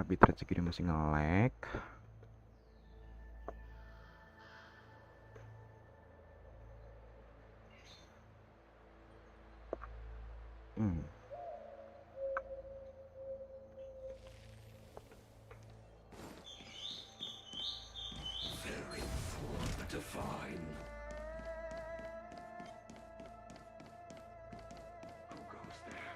Apakah bitrate segini masih nge-lag? Hmm. Very for the divine. Who goes there?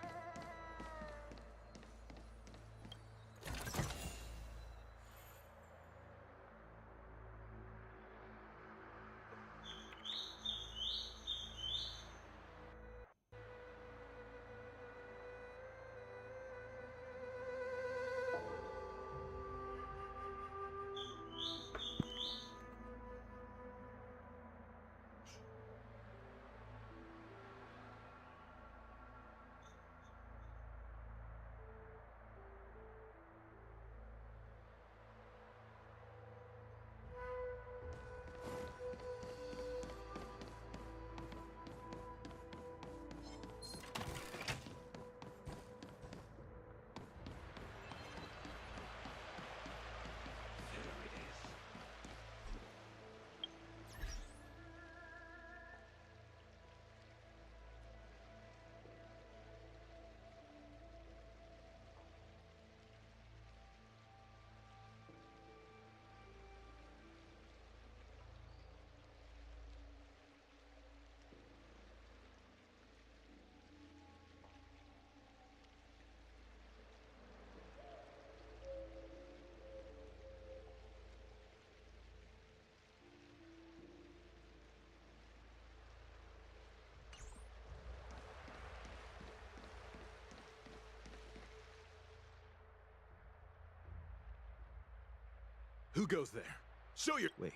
Who goes there? Show your— Wait,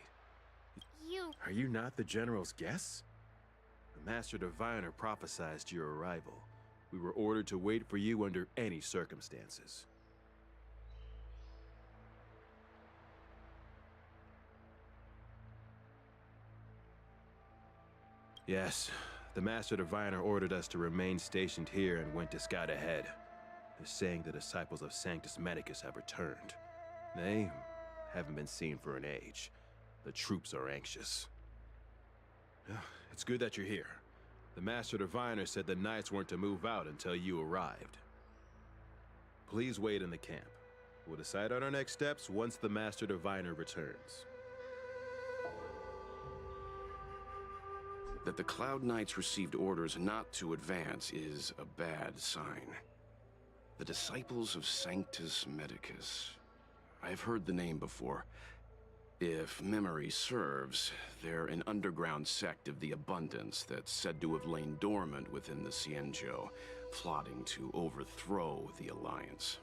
You. are you not the General's guests? The Master Diviner prophesied your arrival. We were ordered to wait for you under any circumstances. Yes, the Master Diviner ordered us to remain stationed here and went to scout ahead. They're saying the disciples of Sanctus Medicus have returned. They haven't been seen for an age. The troops are anxious. It's good that you're here. The Master Diviner said the Knights weren't to move out until you arrived. Please wait in the camp. We'll decide on our next steps once the Master Diviner returns. That the Cloud Knights received orders not to advance is a bad sign. The disciples of Sanctus Medicus. I've heard the name before. If memory serves, they're an underground sect of the Abundance that's said to have lain dormant within the Cienjo, plotting to overthrow the Alliance.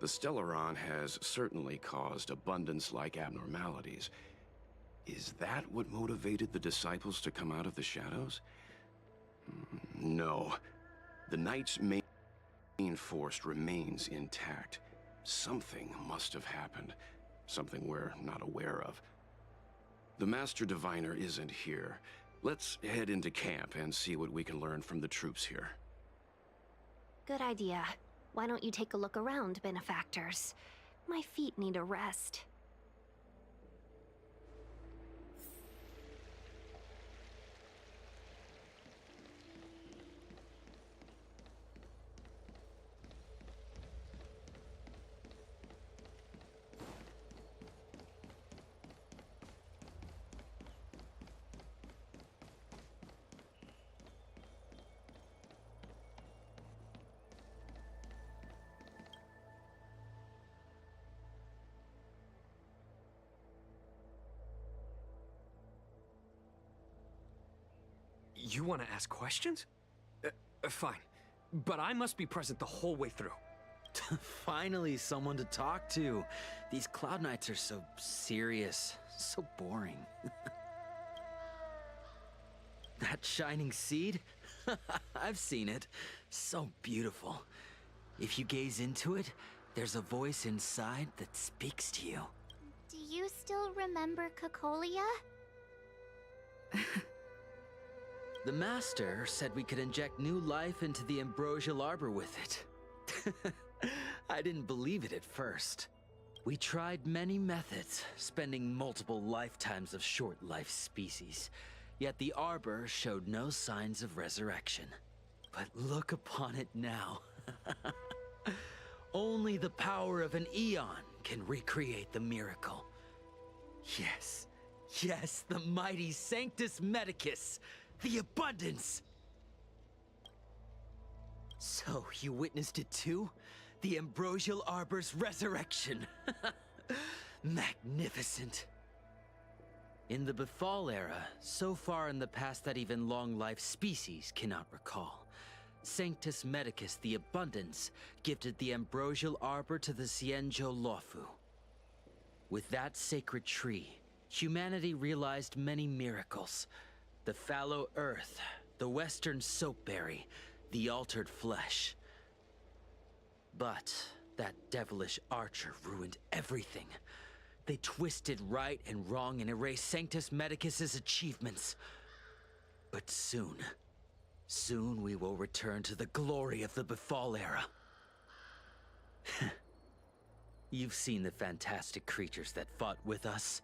The Stellaron has certainly caused Abundance-like abnormalities. Is that what motivated the disciples to come out of the shadows? No. The Knight's main force remains intact. Something must have happened. Something we're not aware of. The Master Diviner isn't here. Let's head into camp and see what we can learn from the troops here. Good idea. Why don't you take a look around, benefactors? My feet need a rest. You want to ask questions? Fine. But I must be present the whole way through. Finally, someone to talk to. These Cloud Knights are so serious, so boring. That shining seed? I've seen it. So beautiful. If you gaze into it, there's a voice inside that speaks to you. Do you still remember Cocolia? The Master said we could inject new life into the ambrosial arbor with it. I didn't believe it at first. We tried many methods, spending multiple lifetimes of short-life species. Yet the Arbor showed no signs of resurrection. But look upon it now. Only the power of an eon can recreate the miracle. Yes, yes, the mighty Sanctus Medicus, the abundance! So, you witnessed it too? The Ambrosial Arbor's resurrection! Magnificent! In the Befall era, so far in the past that even long-life species cannot recall, Sanctus Medicus the Abundance gifted the Ambrosial Arbor to the Xianzhou Luofu. With that sacred tree, humanity realized many miracles. The fallow earth, the western soapberry, the altered flesh. But that devilish archer ruined everything. They twisted right and wrong and erased Sanctus Medicus's achievements. But soon we will return to the glory of the Befall era. You've seen the fantastic creatures that fought with us.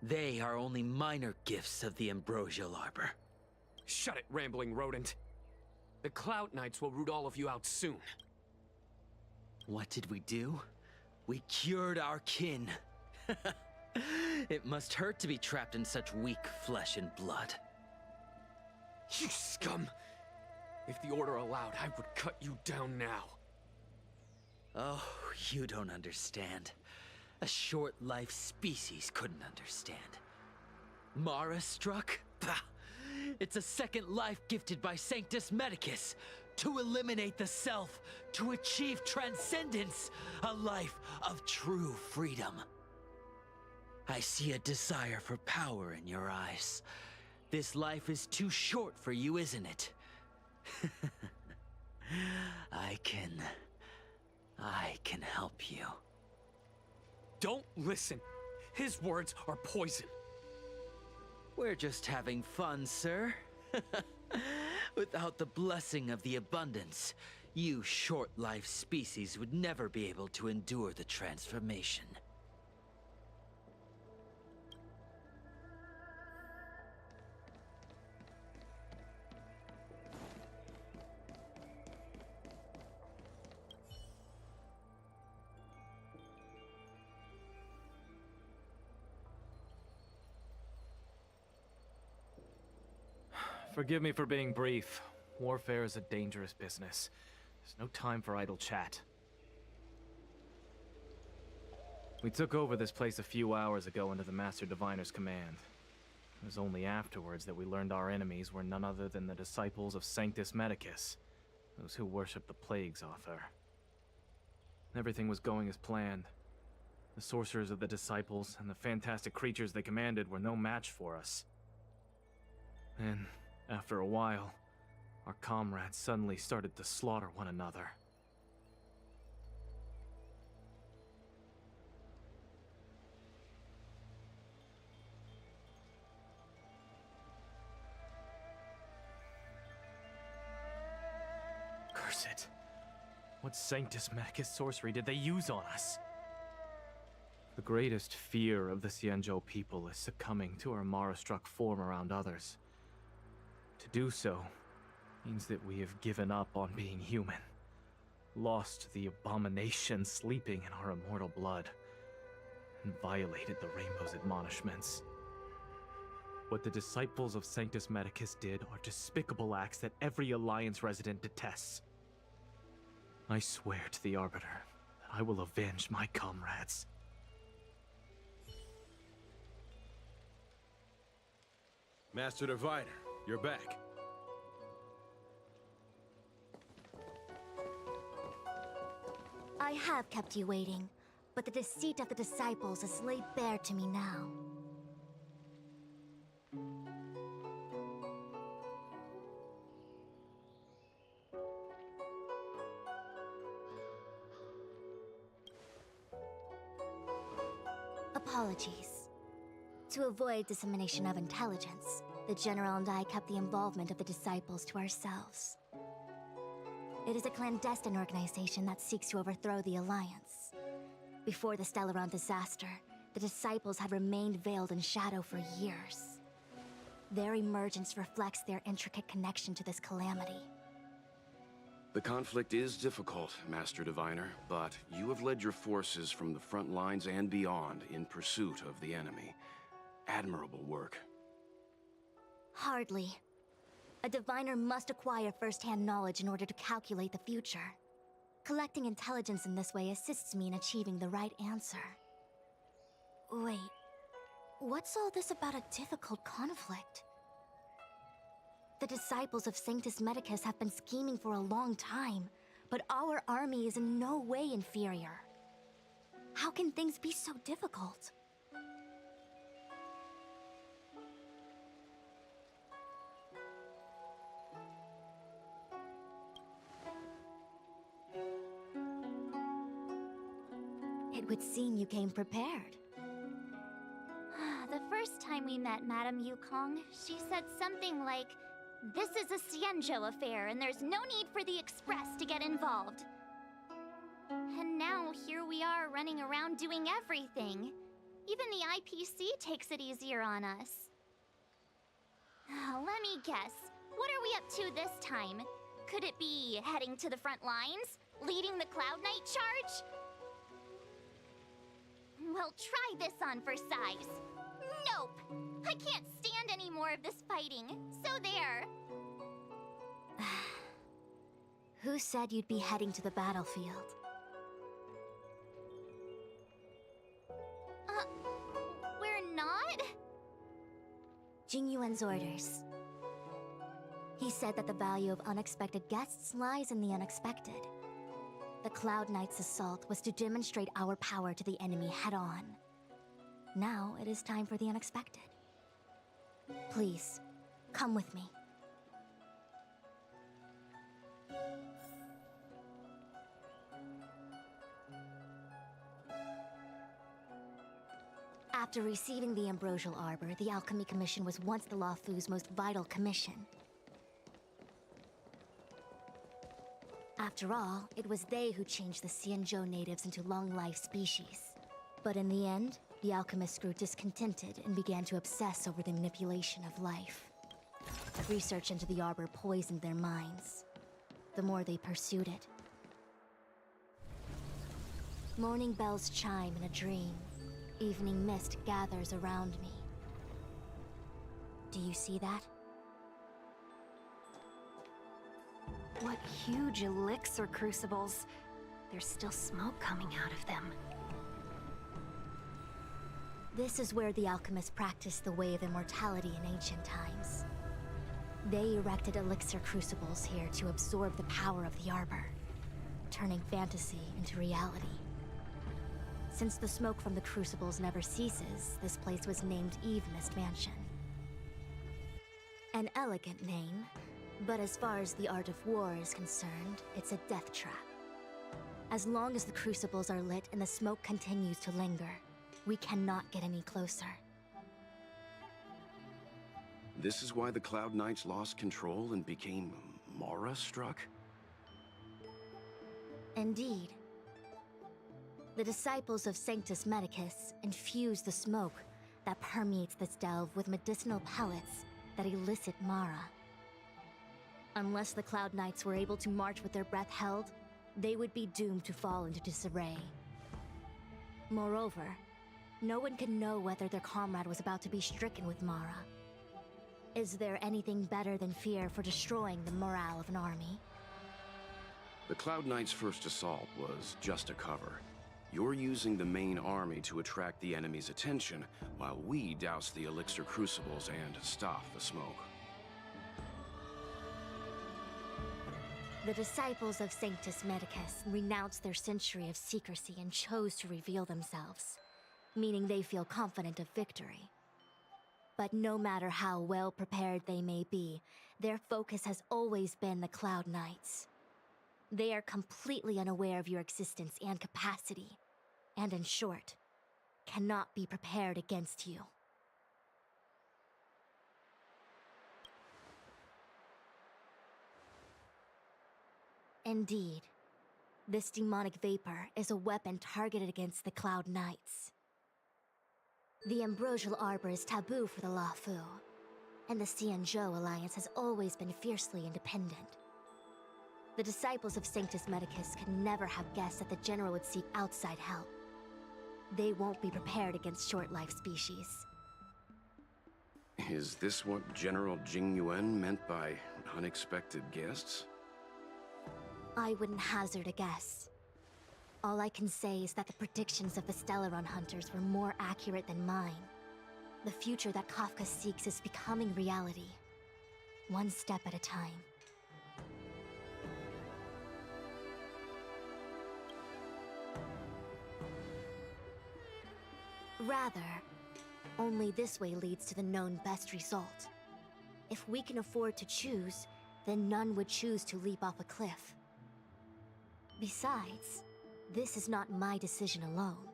They are only minor gifts of the Ambrosial Arbor. Shut it, rambling rodent. The Cloud Knights will root all of you out soon. What did we do? We cured our kin. It must hurt to be trapped in such weak flesh and blood. You scum! If the Order allowed, I would cut you down now. Oh, you don't understand. A short-life species couldn't understand. Mara struck? Bah! It's a second life gifted by Sanctus Medicus. To eliminate the self, to achieve transcendence, a life of true freedom. I see a desire for power in your eyes. This life is too short for you, isn't it? I can help you. Don't listen. His words are poison. We're just having fun, sir. Without the blessing of the abundance, you short-life species would never be able to endure the transformation. Forgive me for being brief. Warfare is a dangerous business. There's no time for idle chat. We took over this place a few hours ago under the Master Diviner's command. It was only afterwards that we learned our enemies were none other than the disciples of Sanctus Medicus, those who worship the Plague's author. Everything was going as planned. The sorcerers of the disciples and the fantastic creatures they commanded were no match for us. And after a while, our comrades suddenly started to slaughter one another. Curse it. What Sanctus Medicus sorcery did they use on us? The greatest fear of the Xianzhou people is succumbing to our Mara-struck form around others. To do so means that we have given up on being human, lost the abomination sleeping in our immortal blood, and violated the Rainbow's admonishments. What the disciples of Sanctus Medicus did are despicable acts that every Alliance resident detests. I swear to the Arbiter that I will avenge my comrades. Master Diviner, you're back. I have kept you waiting, but the deceit of the disciples is laid bare to me now. Apologies. To avoid dissemination of intelligence, the General and I kept the involvement of the disciples to ourselves. It is a clandestine organization that seeks to overthrow the Alliance. Before the Stellaron disaster, the Disciples had remained veiled in shadow for years. Their emergence reflects their intricate connection to this calamity. The conflict is difficult, Master Diviner, but you have led your forces from the front lines and beyond in pursuit of the enemy. Admirable work. Hardly. A diviner must acquire first-hand knowledge in order to calculate the future. Collecting intelligence in this way assists me in achieving the right answer. Wait, what's all this about a difficult conflict? The disciples of Sanctus Medicus have been scheming for a long time, but our army is in no way inferior. How can things be so difficult? It would seem you came prepared. The first time we met Madame Yukong, she said something like, "This is a Xianzhou affair, and there's no need for the Express to get involved." And now here we are running around doing everything. Even the IPC takes it easier on us. Let me guess, what are we up to this time? Could it be heading to the front lines? Leading the Cloud Knight charge? Well, try this on for size. Nope! I can't stand any more of this fighting, so there. Who said you'd be heading to the battlefield? We're not? Jingyuan's orders. He said that the value of unexpected guests lies in the unexpected. The Cloud Knight's assault was to demonstrate our power to the enemy head-on. Now it is time for the unexpected. Please, come with me. After receiving the Ambrosial Arbor, the Alchemy Commission was once the Luofu's most vital commission. After all, it was they who changed the Xianzhou natives into long-life species. But in the end, the alchemists grew discontented and began to obsess over the manipulation of life. Research into the Arbor poisoned their minds. The more they pursued it. Morning bells chime in a dream. Evening mist gathers around me. Do you see that? What huge elixir crucibles. There's still smoke coming out of them. This is where the alchemists practiced the way of immortality in ancient times. They erected elixir crucibles here to absorb the power of the Arbor, turning fantasy into reality. Since the smoke from the crucibles never ceases, this place was named Eve Mist Mansion. An elegant name, but as far as the art of war is concerned, it's a death trap. As long as the crucibles are lit and the smoke continues to linger, we cannot get any closer. This is why the Cloud Knights lost control and became Mara-struck? Indeed. The disciples of Sanctus Medicus infuse the smoke that permeates this delve with medicinal pellets that elicit Mara. Unless the Cloud Knights were able to march with their breath held, they would be doomed to fall into disarray. Moreover, no one could know whether their comrade was about to be stricken with Mara. Is there anything better than fear for destroying the morale of an army? The Cloud Knights' first assault was just a cover. You're using the main army to attract the enemy's attention, while we douse the elixir crucibles and stop the smoke. The disciples of Sanctus Medicus renounced their century of secrecy and chose to reveal themselves, meaning they feel confident of victory. But no matter how well prepared they may be, their focus has always been the Cloud Knights. They are completely unaware of your existence and capacity, and in short, cannot be prepared against you. Indeed. This demonic vapor is a weapon targeted against the Cloud Knights. The ambrosial arbor is taboo for the Luofu, and the Xianzhou alliance has always been fiercely independent. The disciples of Sanctus Medicus could never have guessed that the General would seek outside help. They won't be prepared against short-life species. Is this what General Jing Yuan meant by unexpected guests? I wouldn't hazard a guess. All I can say is that the predictions of the Stellaron hunters were more accurate than mine. The future that Kafka seeks is becoming reality. One step at a time. Rather, only this way leads to the known best result. If we can afford to choose, then none would choose to leap off a cliff. Besides, this is not my decision alone.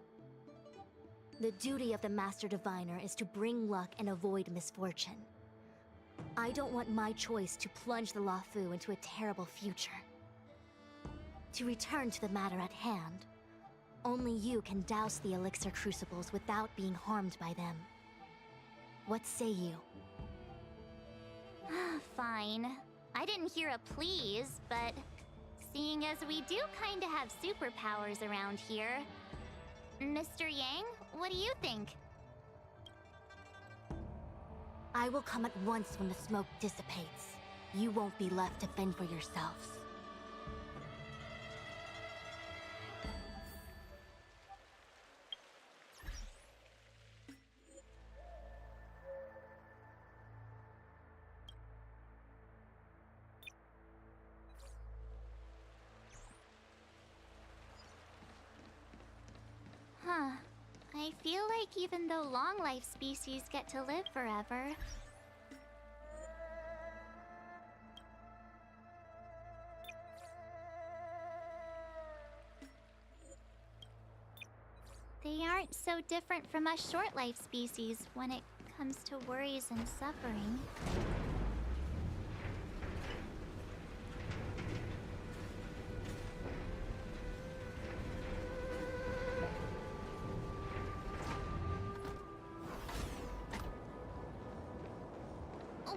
The duty of the Master Diviner is to bring luck and avoid misfortune. I don't want my choice to plunge the Luofu into a terrible future. To return to the matter at hand, only you can douse the elixir crucibles without being harmed by them. What say you? Fine. I didn't hear a please, but seeing as we do kinda have superpowers around here, Mr. Yang, what do you think? I will come at once when the smoke dissipates. You won't be left to fend for yourselves. Huh. I feel like even though long-life species get to live forever, they aren't so different from us short-life species when it comes to worries and suffering.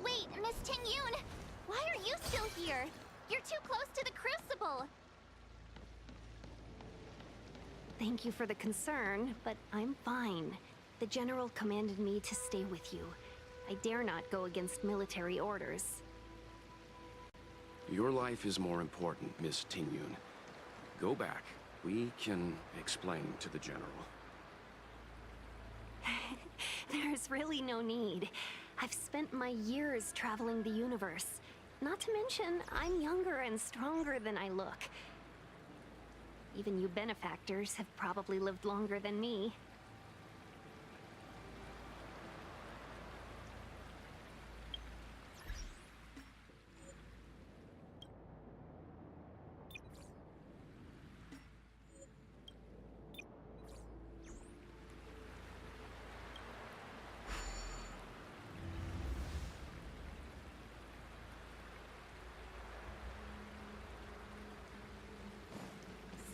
Wait, Miss Tingyun! Why are you still here? You're too close to the Crucible! Thank you for the concern, but I'm fine. The General commanded me to stay with you. I dare not go against military orders. Your life is more important, Miss Tingyun. Go back. We can explain to the General. There's really no need. I've spent my years traveling the universe. Not to mention, I'm younger and stronger than I look. Even you benefactors have probably lived longer than me.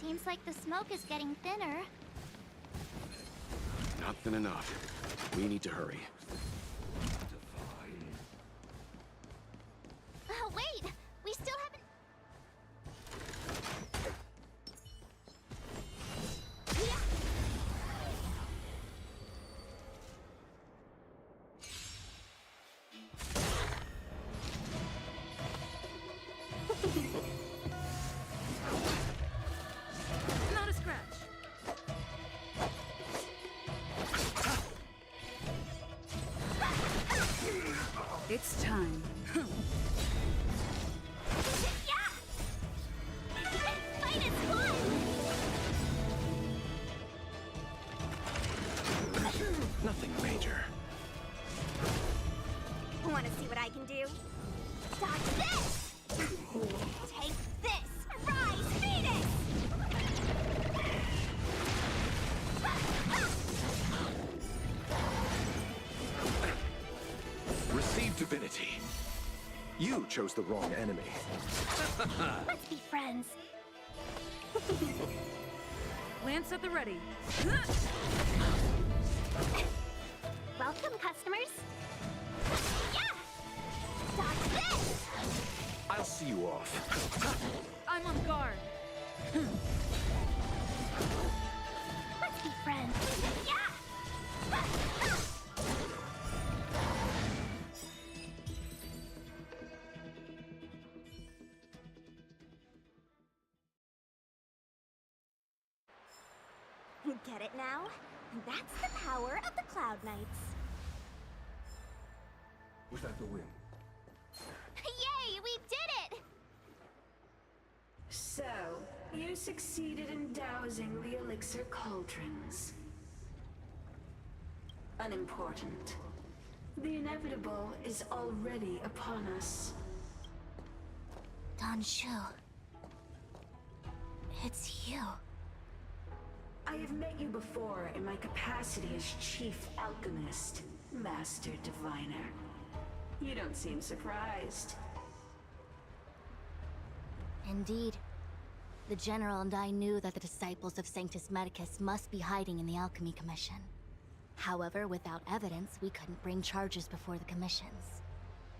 Seems like the smoke is getting thinner. Not thin enough. We need to hurry. Wait! We still haven't... Not a scratch. It's time. Fight is fun! Nothing major. Wanna see what I can do? Dodge this! Take this! Rise, Phoenix! Receive divinity. You chose the wrong enemy. Let's be friends. Lance at the ready. Welcome, customers. Yeah! Dodge this! I'll see you off. I'm on guard. Let's be friends. Yeah! Get it now? That's the power of the Cloud Knights. Was that the win? Yay, we did it! So, you succeeded in dousing the elixir cauldrons. Unimportant. The inevitable is already upon us. Don Shu. It's you. I have met you before in my capacity as Chief Alchemist, Master Diviner. You don't seem surprised. Indeed. The General and I knew that the disciples of Sanctus Medicus must be hiding in the Alchemy Commission. However, without evidence, we couldn't bring charges before the commissions.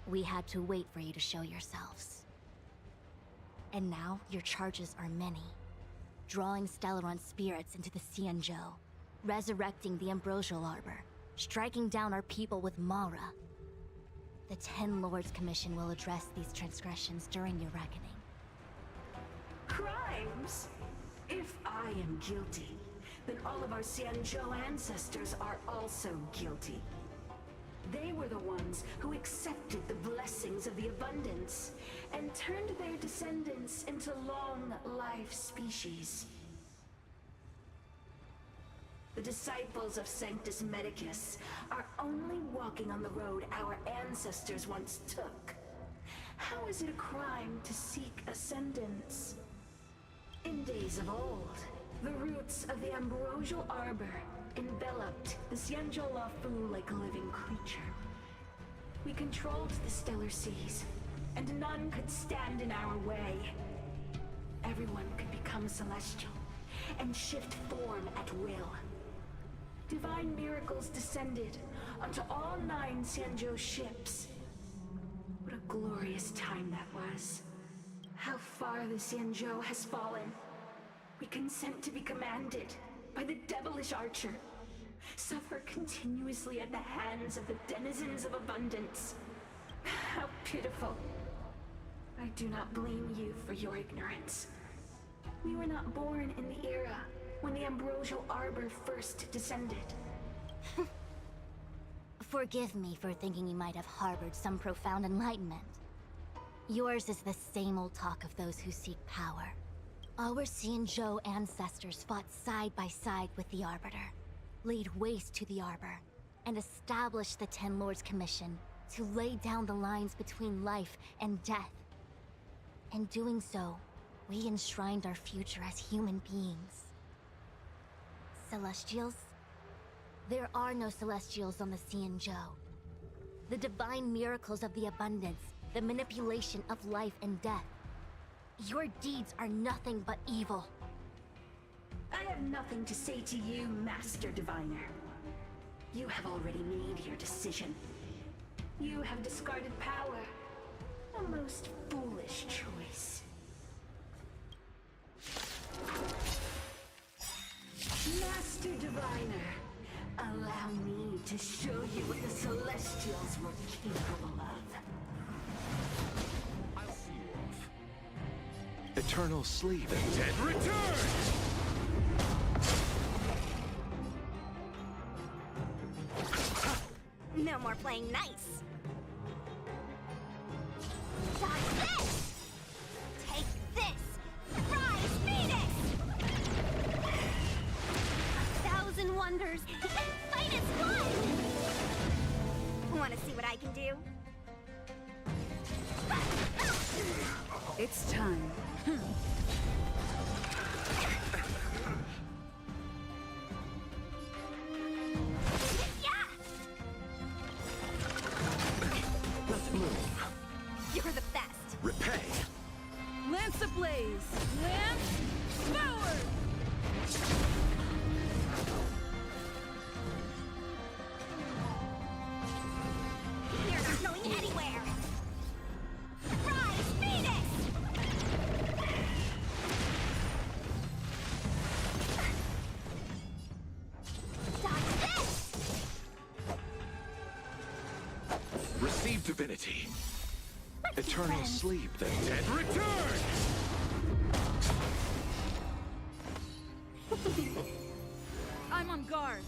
We had to wait for you to show yourselves. And now, your charges are many. Drawing Stellaron spirits into the Xianzhou, resurrecting the Ambrosial Arbor, striking down our people with Mara. The Ten Lords Commission will address these transgressions during your reckoning. Crimes? If I am guilty, then all of our Xianzhou ancestors are also guilty. They were the ones who accepted the blessings of the abundance and turned their descendants into long-life species. The disciples of Sanctus Medicus are only walking on the road our ancestors once took. How is it a crime to seek ascendance? In days of old, the roots of the Ambrosial Arbor enveloped the Xianzhou Lafu like a living creature. We controlled the stellar seas, and none could stand in our way. Everyone could become celestial and shift form at will. Divine miracles descended onto all 9 Xianzhou ships. What a glorious time that was. How far the Xianzhou has fallen. We consent to be commanded by the devilish archer. Suffer continuously at the hands of the denizens of abundance. How pitiful. I do not blame you for your ignorance. We were not born in the era when the Ambrosial Arbor first descended. Forgive me for thinking you might have harbored some profound enlightenment. Yours is the same old talk of those who seek power. Our Xianzhou ancestors fought side by side with the Arbiter, laid waste to the Arbor, and established the Ten Lords Commission to lay down the lines between life and death. In doing so, we enshrined our future as human beings. Celestials? There are no Celestials on the Xianzhou. The divine miracles of the abundance, the manipulation of life and death. Your deeds are nothing but evil. I have nothing to say to you, Master Diviner. You have already made your decision. You have discarded power. A most foolish choice. Master Diviner, allow me to show you what the Celestials were capable of. I'll see you off. Eternal sleep and dead return! No more playing nice. Dodge this! Take this! Rise, Phoenix! 1,000 wonders and fight as one! Wanna see what I can do? It's time. Yeah! Let's move. Your Receive divinity. Eternal Eternal sleep, the dead return! I'm on guard.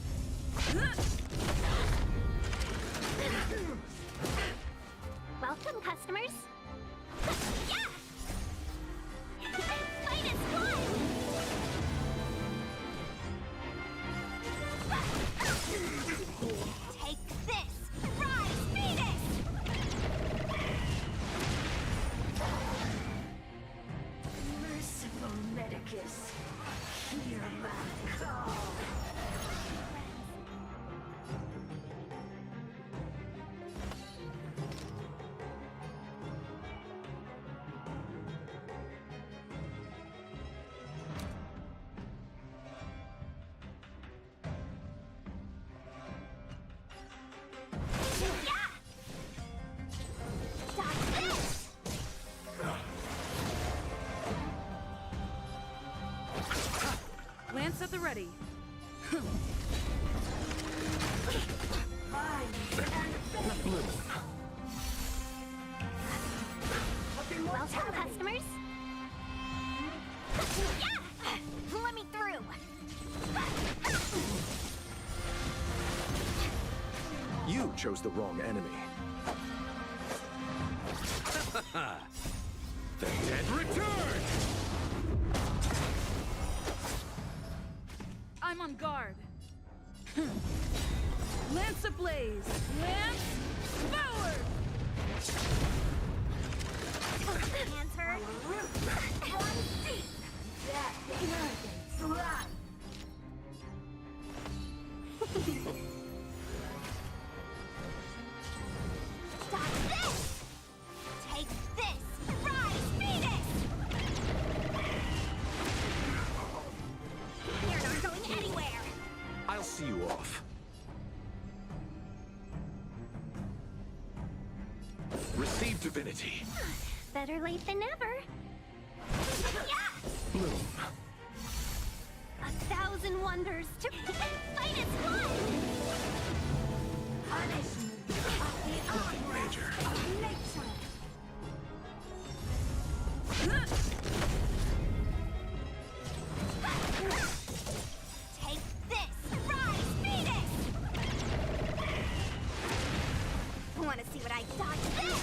Welcome, customers. Yeah! Fight is fun! Take this! Rise, Phoenix! Merciful Medicus, hear my call. Yeah! Dodge this! Lance at the ready. Welcome, customers. Yeah! Let me through. You chose the wrong enemy. The dead return! I'm on guard. Lance ablaze. Lance forward. Hands hurt. One deep. That arrogance lie. Stop this! Take this! Rise, Phoenix! You're not going anywhere! I'll see you off. Receive divinity. Better late than never. Yeah! Bloom. 1,000 wonders to fight is fun! Punishment of the Nothing major. of nature. Take this! Rise, Phoenix! Wanna see what I dodge this?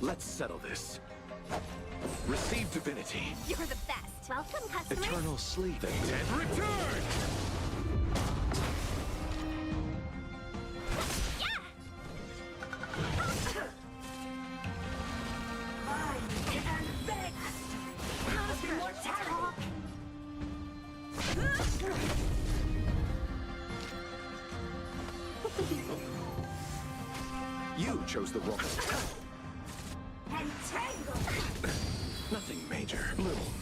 Let's settle this. Receive divinity. You're the best. Welcome, customers. Eternal sleep. The dead return! Yeah! Mine and beg of immortality. You chose the wrong. Entangle. Nothing major. Bloom.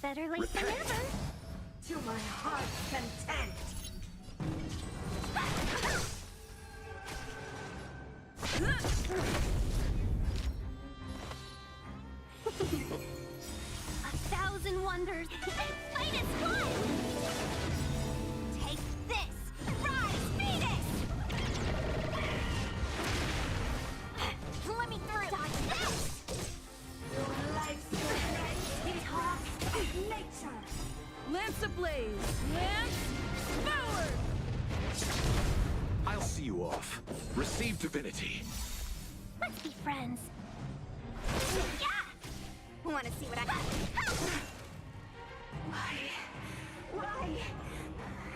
Better late than Repent. never. To my heart's content. A 1,000 wonders. Fight is fun! Take this! Rise, Phoenix! Let me through! Dodge this! Your life's the talk of nature. Lance ablaze. Lance forward. I'll see you off. Receive divinity. Let's be friends. Yeah! Wanna see what I... Why?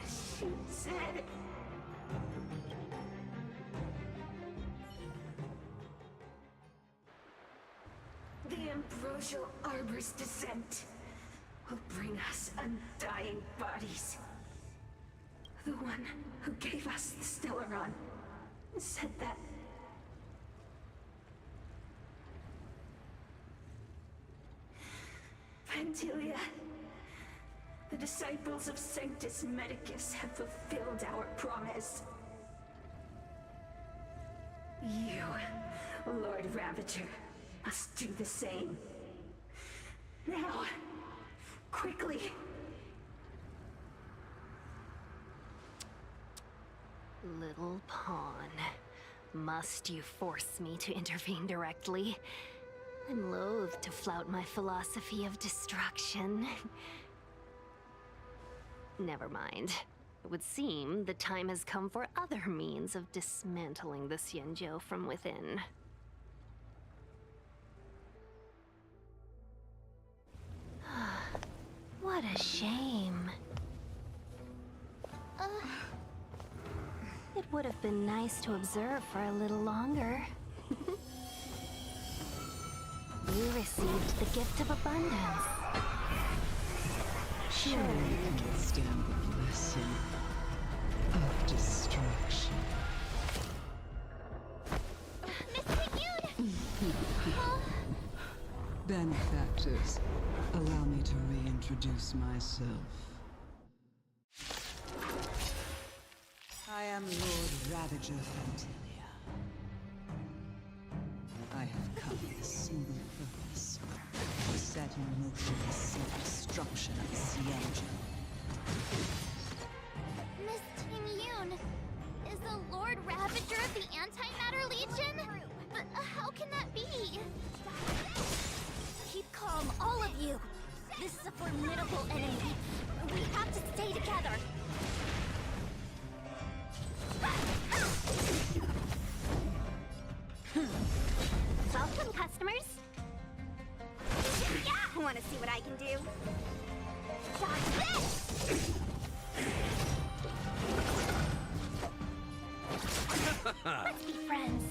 She said... The ambrosial arbor's descent will bring us undying bodies. The one who gave us the Stellaron said that. Pantilia, the disciples of Sanctus Medicus have fulfilled our promise. You, Lord Ravager, must do the same. Now, quickly. Little pawn. Must you force me to intervene directly? I'm loath to flout my philosophy of destruction. Never mind. It would seem the time has come for other means of dismantling the Xianzhou from within. What a shame. It would have been nice to observe for a little longer. You received the gift of abundance. Surely you can stand the blessing of destruction. Benefactors, allow me to reintroduce myself. I am Lord Ravager Fantilia. I have come with a single purpose: to set in motion the self-destruction of Xianzhou. Miss Ting-Yun, is the Lord Ravager of the Antimatter Legion? But how can that be? Keep calm, all of you. This is a formidable enemy. We have to stay together. Welcome, customers. Yeah! Want to see what I can do? Stop this! Let's be friends.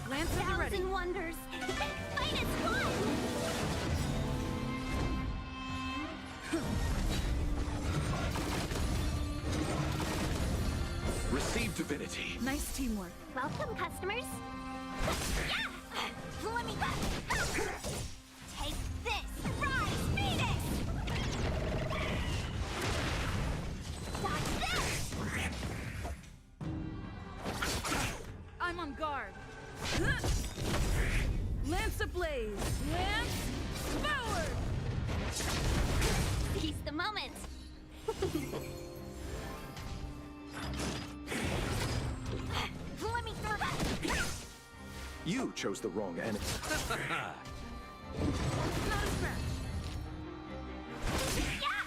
Lance at the ready. Thousand wonders. Fight is one! Receive divinity. Nice teamwork. Welcome, customers. Yeah! Let me take this! Rise, Phoenix! Dodge this! I'm on guard. Lance ablaze. Lance forward. Seize the moment! Let me through that! You chose the wrong enemy. Not a scratch.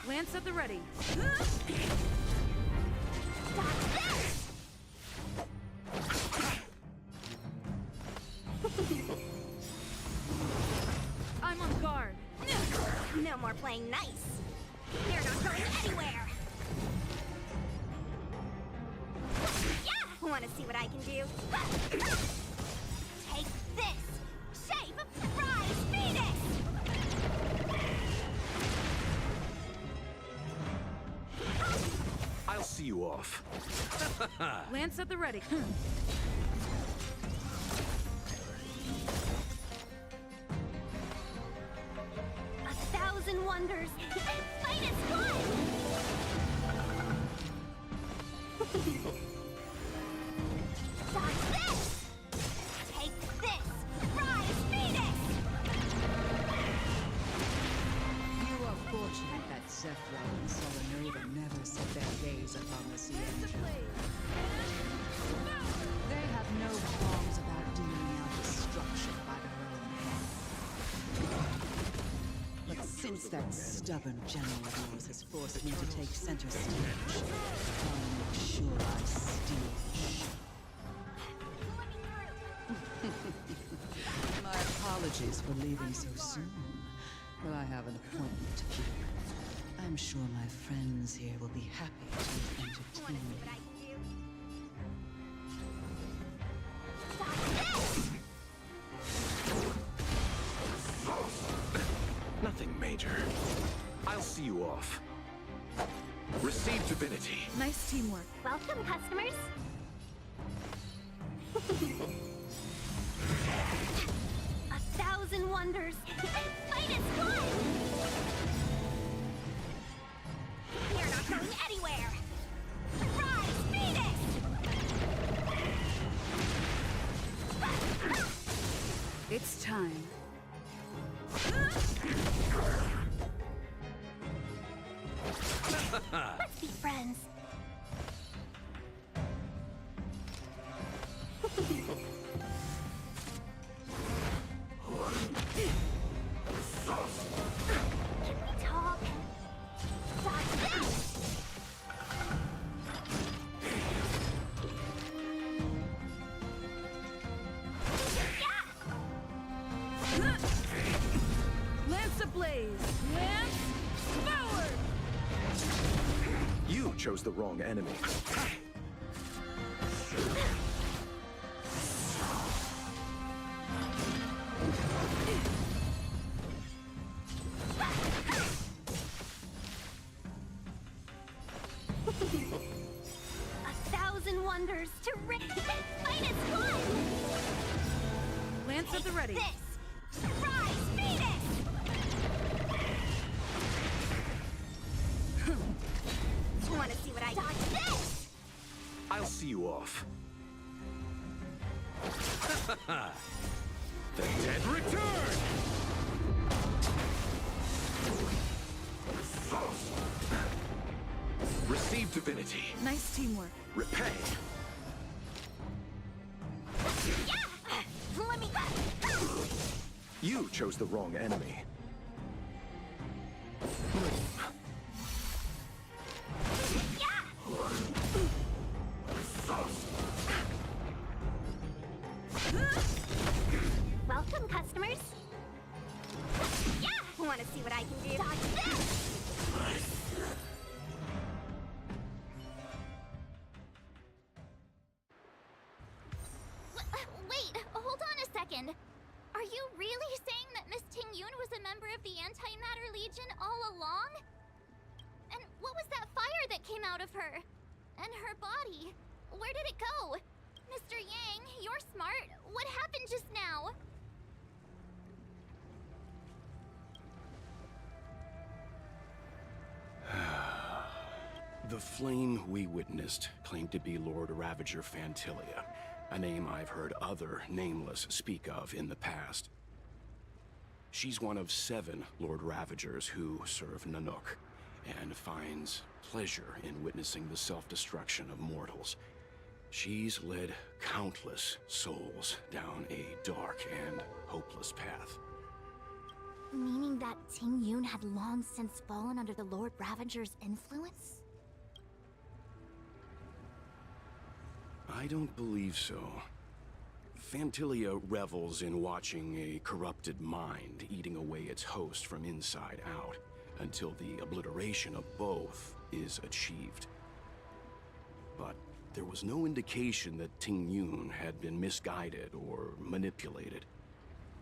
Lance at the ready. Dodge this! I'm on guard. No more playing nice. They're not going anywhere. Yeah! Want to see what I can do? Take this! Shape! Rise, Phoenix! I'll see you off. Lance at the ready. 1,000 wonders. Fight is one! Dodge this! Take this! Rise, Phoenix! You are fortunate that Zephyr and Solanova never set their gaze upon the Xianzhou. They have no qualms about dealing out destruction by their own hand. But since that stubborn general of yours has forced me to take center stage, I'll make sure I steal the show. My apologies for leaving so soon, but I have an appointment to keep. I'm sure my friends here will be happy to entertain me. What I can do? Dodge this! Nothing major. I'll see you off. Receive divinity. Nice teamwork. Welcome, customers. 1,000 wonders. Fight is one! They're not going anywhere! Rise, Phoenix! It's time. Let's be friends. chose the wrong enemy. 1,000 wonders to minus one! Lance at the ready. This! Rise, Phoenix! Want to see what I dodge this? I'll see you off. The dead return! Receive divinity. Nice teamwork. Repay. Yeah! Let me... You chose the wrong enemy. Welcome, customers. Yeah! Want to see what I can do? Dodge this! Wait, hold on a second. Are you really saying that Miss Ting Yun was a member of the Antimatter Legion all along? And what was that fire that came out of her? And her body? Where did it go? Mr. Yang, you're smart. What happened just now? The flame we witnessed claimed to be Lord Ravager Fantilia, a name I've heard other Nameless speak of in the past. She's one of 7 Lord Ravagers who serve Nanook, and finds pleasure in witnessing the self-destruction of mortals. She's led countless souls down a dark and hopeless path. Meaning that Ting Yun had long since fallen under the Lord Ravager's influence? I don't believe so. Fantilia revels in watching a corrupted mind eating away its host from inside out, until the obliteration of both is achieved. But there was no indication that Ting Yun had been misguided or manipulated.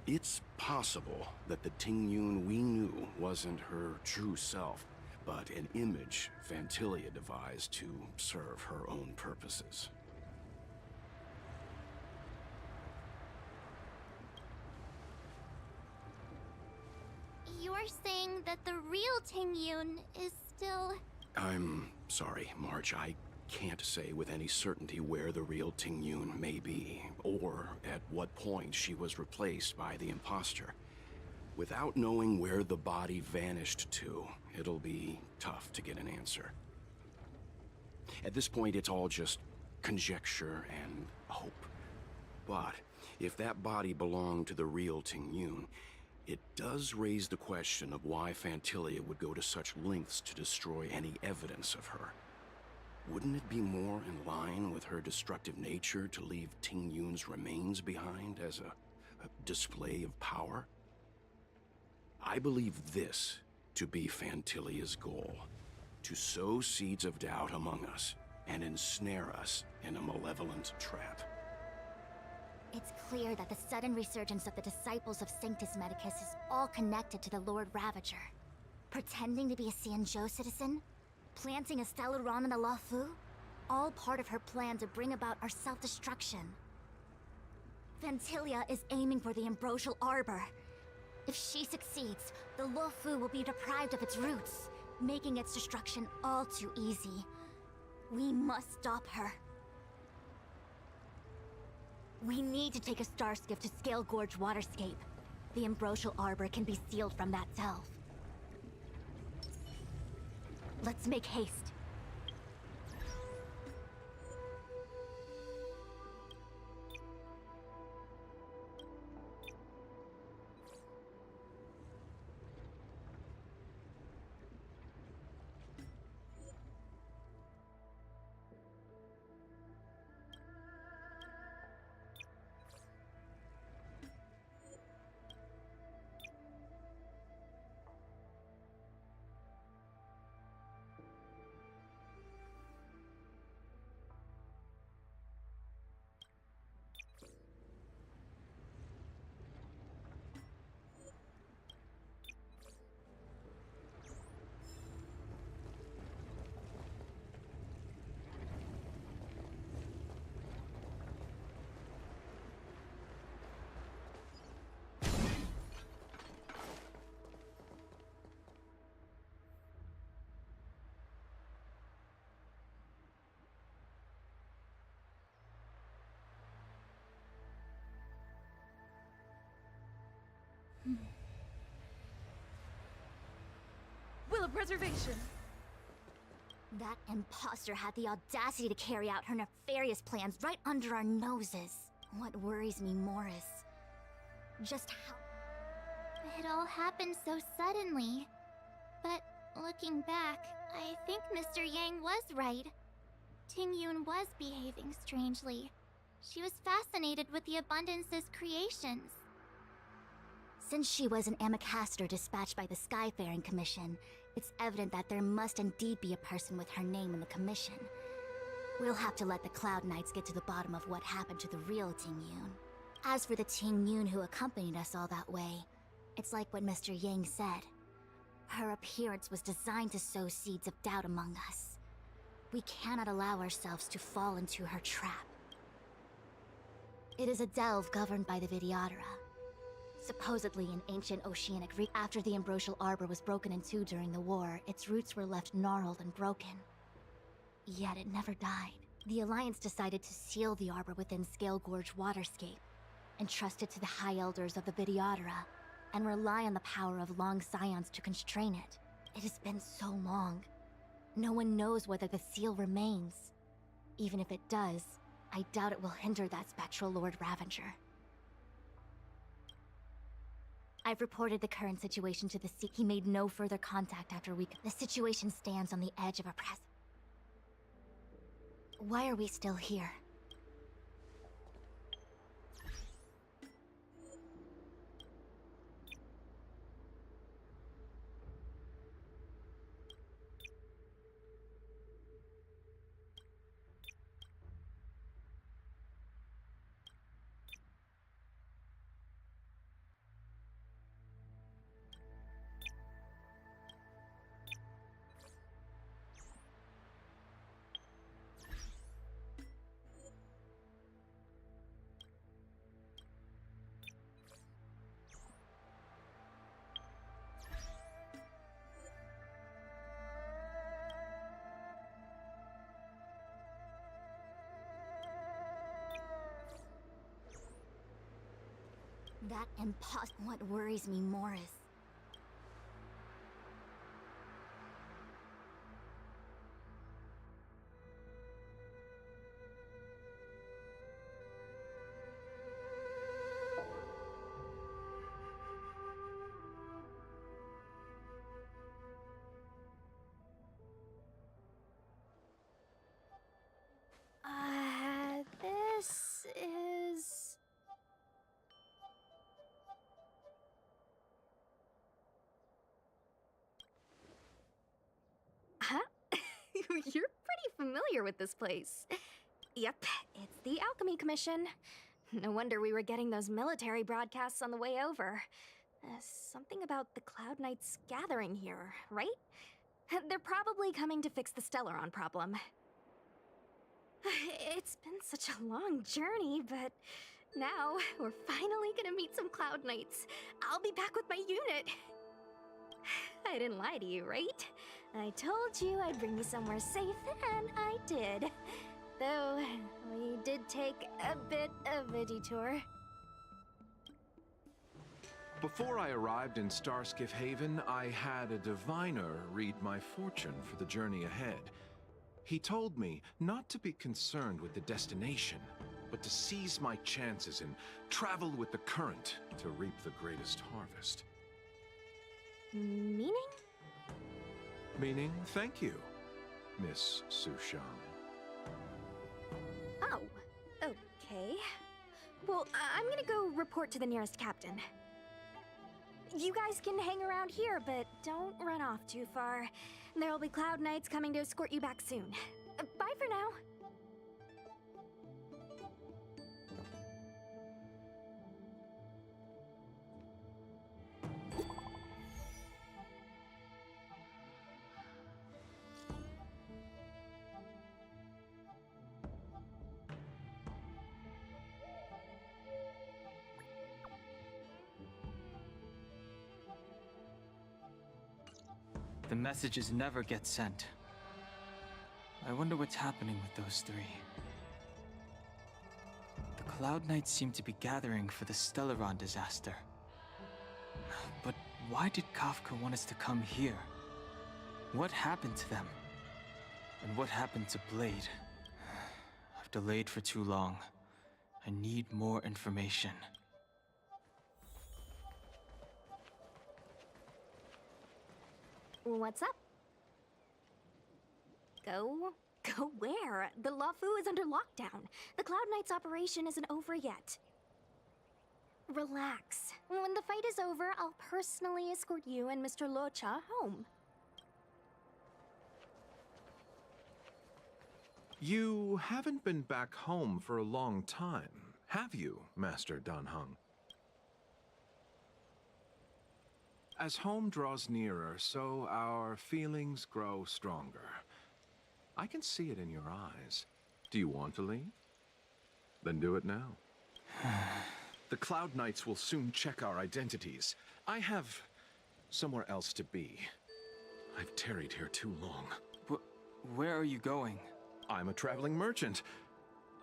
It's possible that the Ting Yun we knew wasn't her true self, but an image Fantilia devised to serve her own purposes. You're saying that the real Ting Yun is still... I'm sorry, March. I can't say with any certainty where the real Ting Yun may be, or at what point she was replaced by the imposter. Without knowing where the body vanished to, it'll be tough to get an answer. At this point, it's all just conjecture and hope. But if that body belonged to the real Ting Yun, it does raise the question of why Fantilia would go to such lengths to destroy any evidence of her. Wouldn't it be more in line with her destructive nature to leave Ting Yun's remains behind as a display of power? I believe this to be Fantilia's goal: to sow seeds of doubt among us and ensnare us in a malevolent trap. It's clear that the sudden resurgence of the disciples of Sanctus Medicus is all connected to the Lord Ravager. Pretending to be a Xianzhou citizen? Planting a Stellaron in the Luofu? All part of her plan to bring about our self-destruction. Fantilia is aiming for the Ambrosial Arbor. If she succeeds, the Luofu will be deprived of its roots, making its destruction all too easy. We must stop her. We need to take a star skiff to Scale Gorge Waterscape. The Ambrosial Arbor can be sealed from that delve. Let's make haste. reservation. That imposter had the audacity to carry out her nefarious plans right under our noses. What worries me more is just how... It all happened so suddenly. But looking back, I think Mr. Yang was right. Ting Yun was behaving strangely. She was fascinated with the Abundance's creations. Since she was an Amicastor dispatched by the Skyfaring Commission, it's evident that there must indeed be a person with her name in the commission. We'll have to let the Cloud Knights get to the bottom of what happened to the real Ting Yun. As for the Ting Yun who accompanied us all that way, it's like what Mr. Yang said. Her appearance was designed to sow seeds of doubt among us. We cannot allow ourselves to fall into her trap. It is a delve governed by the Vidyadhara. Supposedly an ancient oceanic reef. After the Ambrosial Arbor was broken in two during the war, its roots were left gnarled and broken. Yet it never died. The Alliance decided to seal the arbor within Scale Gorge Waterscape, entrust it to the High Elders of the Vidyadhara, and rely on the power of long scions to constrain it. It has been so long. No one knows whether the seal remains. Even if it does, I doubt it will hinder that spectral Lord Ravager. I've reported the current situation to the sea. He made no further contact after the situation stands on the edge of a press. Why are we still here? That what worries me more is... This is... Huh? You're pretty familiar with this place. Yep, it's the Alchemy Commission. No wonder we were getting those military broadcasts on the way over. Something about the Cloud Knights gathering here, right? They're probably coming to fix the Stellaron problem. It's been such a long journey, but now we're finally gonna meet some Cloud Knights. I'll be back with my unit. I didn't lie to you, right? I told you I'd bring you somewhere safe, and I did. Though, we did take a bit of a detour. Before I arrived in Starskiff Haven, I had a diviner read my fortune for the journey ahead. He told me not to be concerned with the destination, but to seize my chances and travel with the current to reap the greatest harvest. Meaning? Meaning, thank you, Miss Sushang. Oh, okay. Well, I'm gonna go report to the nearest captain. You guys can hang around here, but don't run off too far. There'll be Cloud Knights coming to escort you back soon. Bye for now. The messages never get sent. I wonder what's happening with those three. The Cloud Knights seem to be gathering for the Stellaron disaster. But why did Kafka want us to come here? What happened to them? And what happened to Blade? I've delayed for too long. I need more information. What's up? Go? Go where? The Luofu is under lockdown. The Cloud Knight's operation isn't over yet. Relax. When the fight is over, I'll personally escort you and Mr. Locha home. You haven't been back home for a long time, have you, Master Dan Heng? As home draws nearer, so our feelings grow stronger. I can see it in your eyes. Do you want to leave? Then do it now. The Cloud Knights will soon check our identities. I have somewhere else to be. I've tarried here too long. Where are you going? I'm a traveling merchant.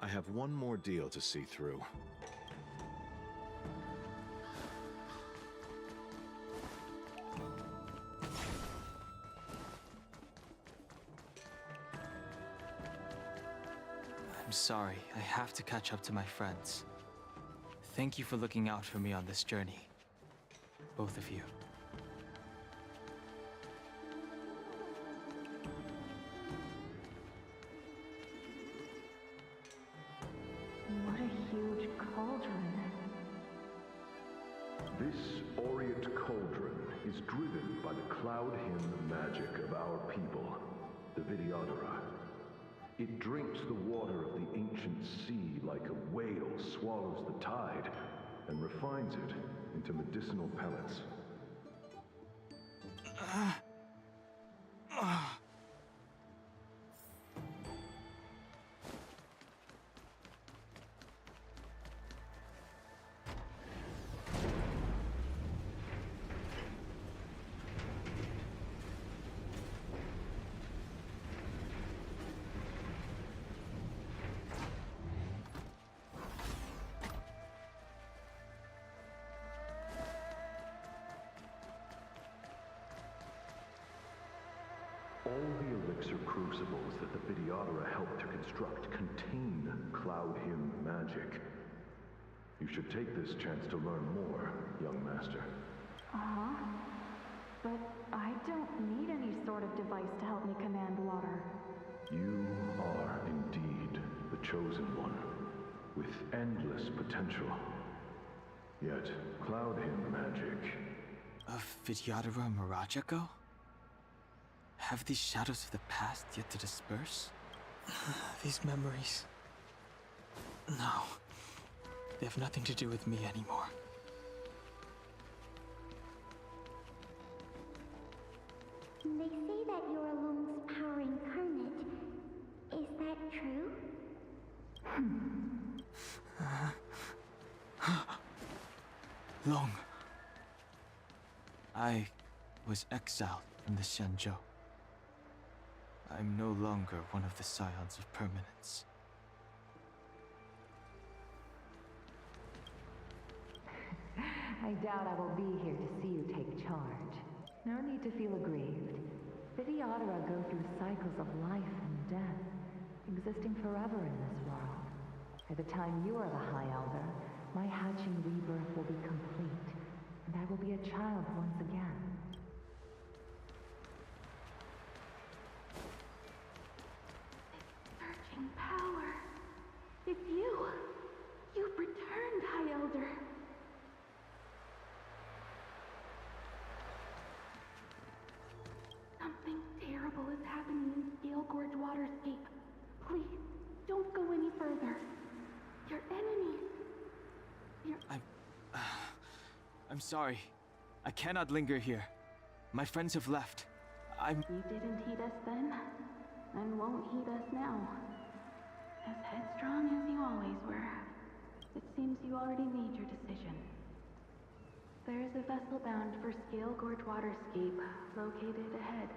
I have one more deal to see through. I'm sorry. I have to catch up to my friends. Thank you for looking out for me on this journey. Both of you. What a huge cauldron. This aureate cauldron is driven by the cloud hymn magic of our people, the Vidyadhara. It drinks the water of the ancient sea like a whale swallows the tide, and refines it into medicinal pellets. All the elixir crucibles that the Vidyadhara helped to construct contain cloud hymn magic. You should take this chance to learn more, young master. Uh-huh. But I don't need any sort of device to help me command water. You are indeed the chosen one, with endless potential. Yet, cloud hymn magic... Of Vidyadhara Mirajago? Have these shadows of the past yet to disperse? These memories... No. They have nothing to do with me anymore. They say that you're Lung's power incarnate. Is that true? Long. I was exiled from the Xianzhou. I'm no longer one of the Scions of Permanence. I doubt I will be here to see you take charge. No need to feel aggrieved. Vidyadhara go through cycles of life and death, existing forever in this world. By the time you are the High Elder, my hatching rebirth will be complete, and I will be a child once again. Surging power. It's you. You've returned, High Elder. Something terrible is happening in Scale Gorge Waterscape. Please, don't go any further. Your enemies. I'm sorry. I cannot linger here. My friends have left. You didn't heed us then, and won't heed us now. As headstrong as you always were, it seems you already made your decision. There is a vessel bound for Scale Gorge Waterscape, located ahead.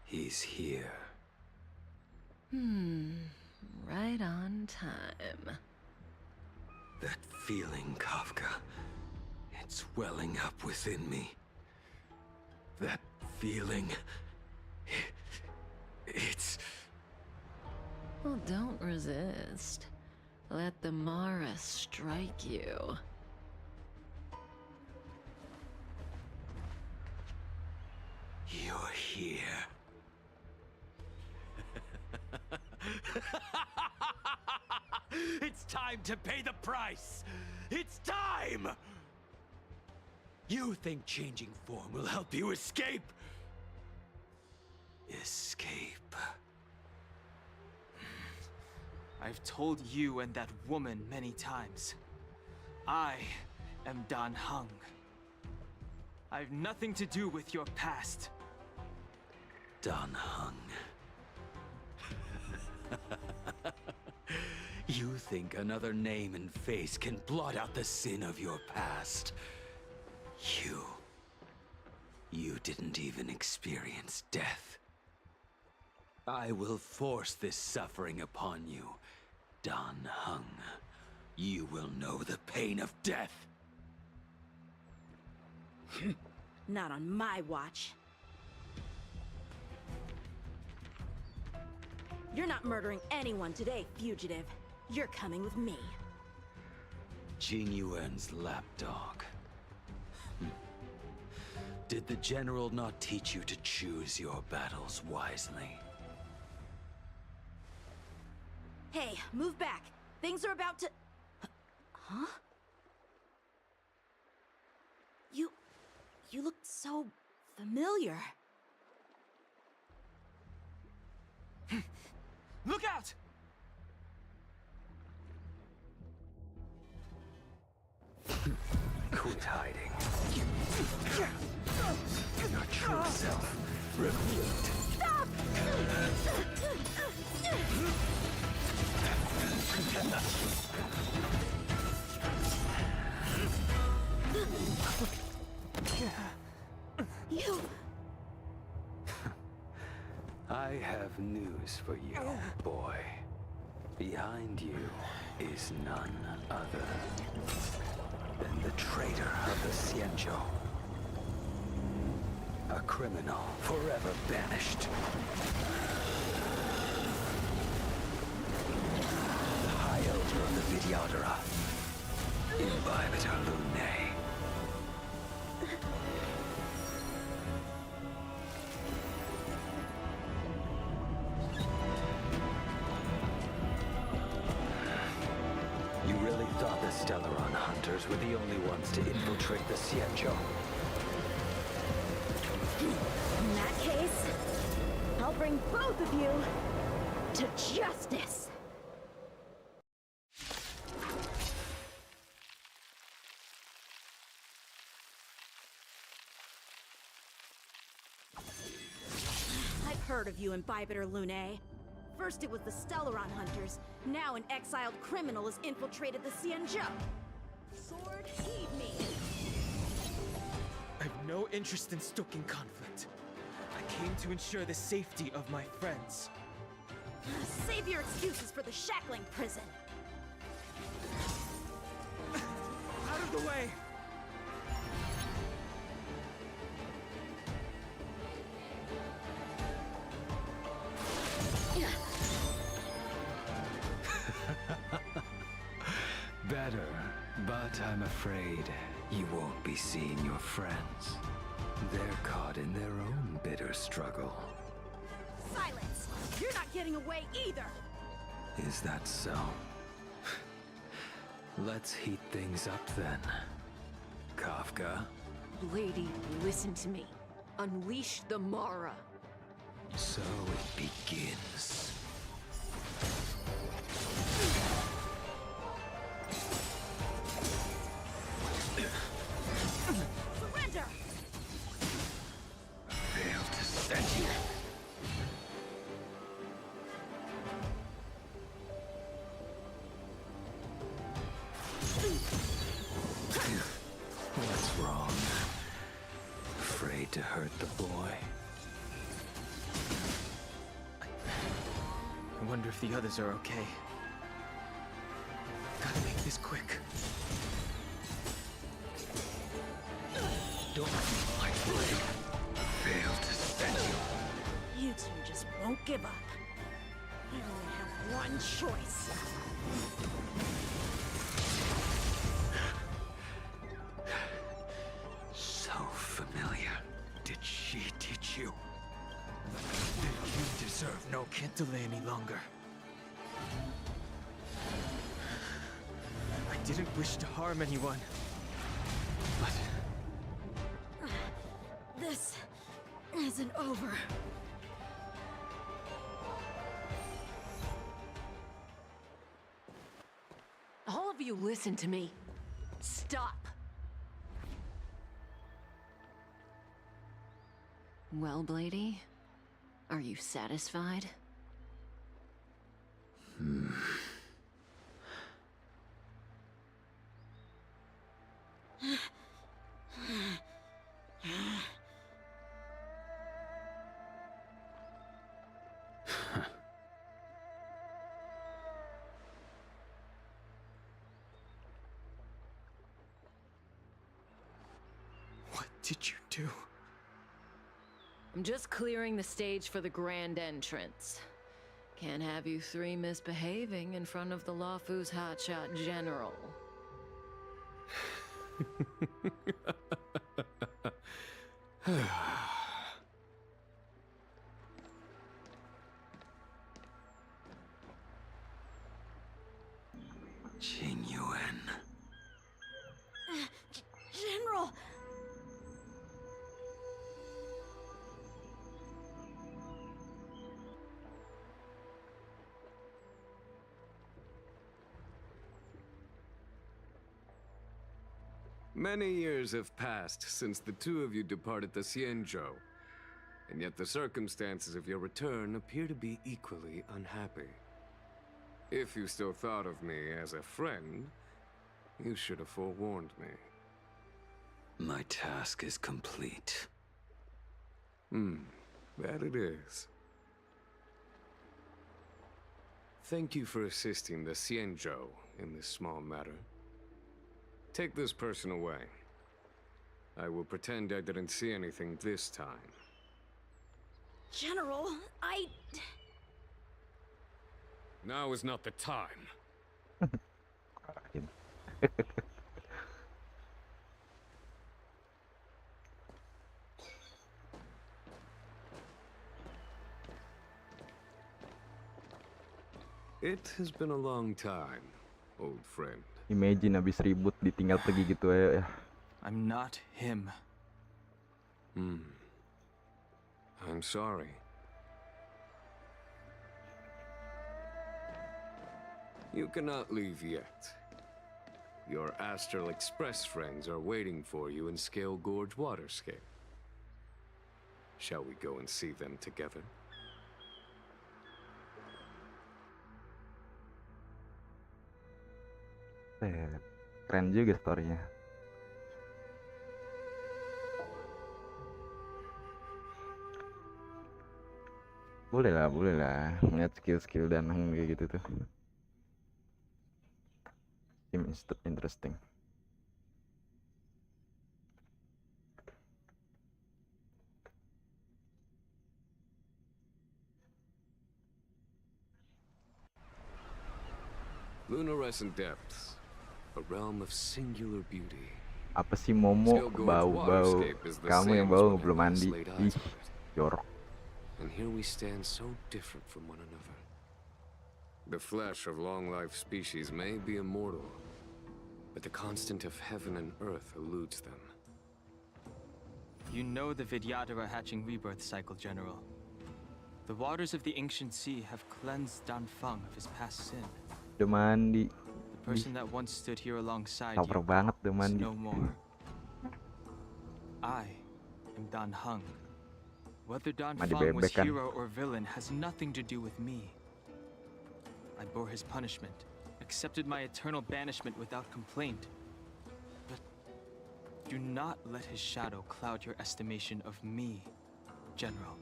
He's here. Right on time. That feeling, Kafka. It's welling up within me. That feeling... It's... Well, don't resist. Let the Mara strike you. You're here. It's time to pay the price! It's time! You think changing form will help you escape? Escape. I've told you and that woman many times. I am Dan Heng. I've nothing to do with your past. Dan Heng. You think another name and face can blot out the sin of your past? You didn't even experience death. I will force this suffering upon you, Dan Heng. You will know the pain of death. Not on my watch. You're not murdering anyone today, fugitive. You're coming with me. Jing Yuan's lapdog. Did the general not teach you to choose your battles wisely? Hey, move back. Things are about to... Huh? You look so familiar. Look out! Quit hiding. Your true self revealed. Stop! You... I have news for you, boy. Behind you is none other than the traitor of the Xianzhou. A criminal forever banished. The High Elder of the Vidyadhara. Imbibitor Lunae. You really thought the Stellaron hunters were the only ones to infiltrate the Xianzhou? In that case, I'll bring both of you to justice. I've heard of you, Imbibitor Lunae. First it was the Stellaron hunters, now an exiled criminal has infiltrated the Xianzhou. Sword, heed me! I have no interest in stoking conflict. I came to ensure the safety of my friends. Save your excuses for the shackling prison. Out of the way! Better, but I'm afraid you won't be seeing your friends. They're caught in their own bitter struggle. Silence! You're not getting away either! Is that so? Let's heat things up then. Kafka? Lady, listen to me. Unleash the Mara. So it begins. Surrender! Failed to set you. What's wrong? Afraid to hurt the boy? wonder if the others are okay. Gotta make this quick. Don't let my blade fail to send you. You two just won't give up. I only have one choice. So familiar. Did she teach you? Then you deserve no can't delay any longer. I didn't wish to harm anyone. But This isn't over. All of you listen to me. Stop. Well, Blady, are you satisfied? what did you do? I'm just clearing the stage for the grand entrance. Can't have you three misbehaving in front of the Lafu's hotshot general. Qingyuan. General! Many years have passed since the two of you departed the Xianzhou, and yet the circumstances of your return appear to be equally unhappy. If you still thought of me as a friend, you should have forewarned me. My task is complete. That it is. Thank you for assisting the Xianzhou in this small matter. Take this person away. I will pretend I didn't see anything this time. General, Now is not the time. It has been a long time, old friend. Imagine abis ribut ditinggal pergi gitu ya. I'm not him. I'm sorry. You cannot leave yet. Your Astral Express friends are waiting for you in Scale Gorge Waterscape. Shall we go and see them together? Keren juga storynya. Boleh lah ngeliat skill-skill dan kayak gitu tuh. Interesting. Lunarescent depths, a realm of singular beauty. Apa sih Momo bau-bau? Kamu yang bau belum mandi. Ih, jorok. And here we stand so different from one another. The flesh of long-life species may be immortal, but the constant of heaven and earth eludes them. You know the Vidyadhara hatching rebirth cycle, General. The waters of the ancient sea have cleansed Danfeng of his past sin. Udah mandi. The person that once stood here alongside Sabar you banget udah is mandi. no more. I am Dan Heng. Whether Danfeng was hero or villain has nothing to do with me. I bore his punishment, accepted my eternal banishment without complaint. But do not let his shadow cloud your estimation of me, General.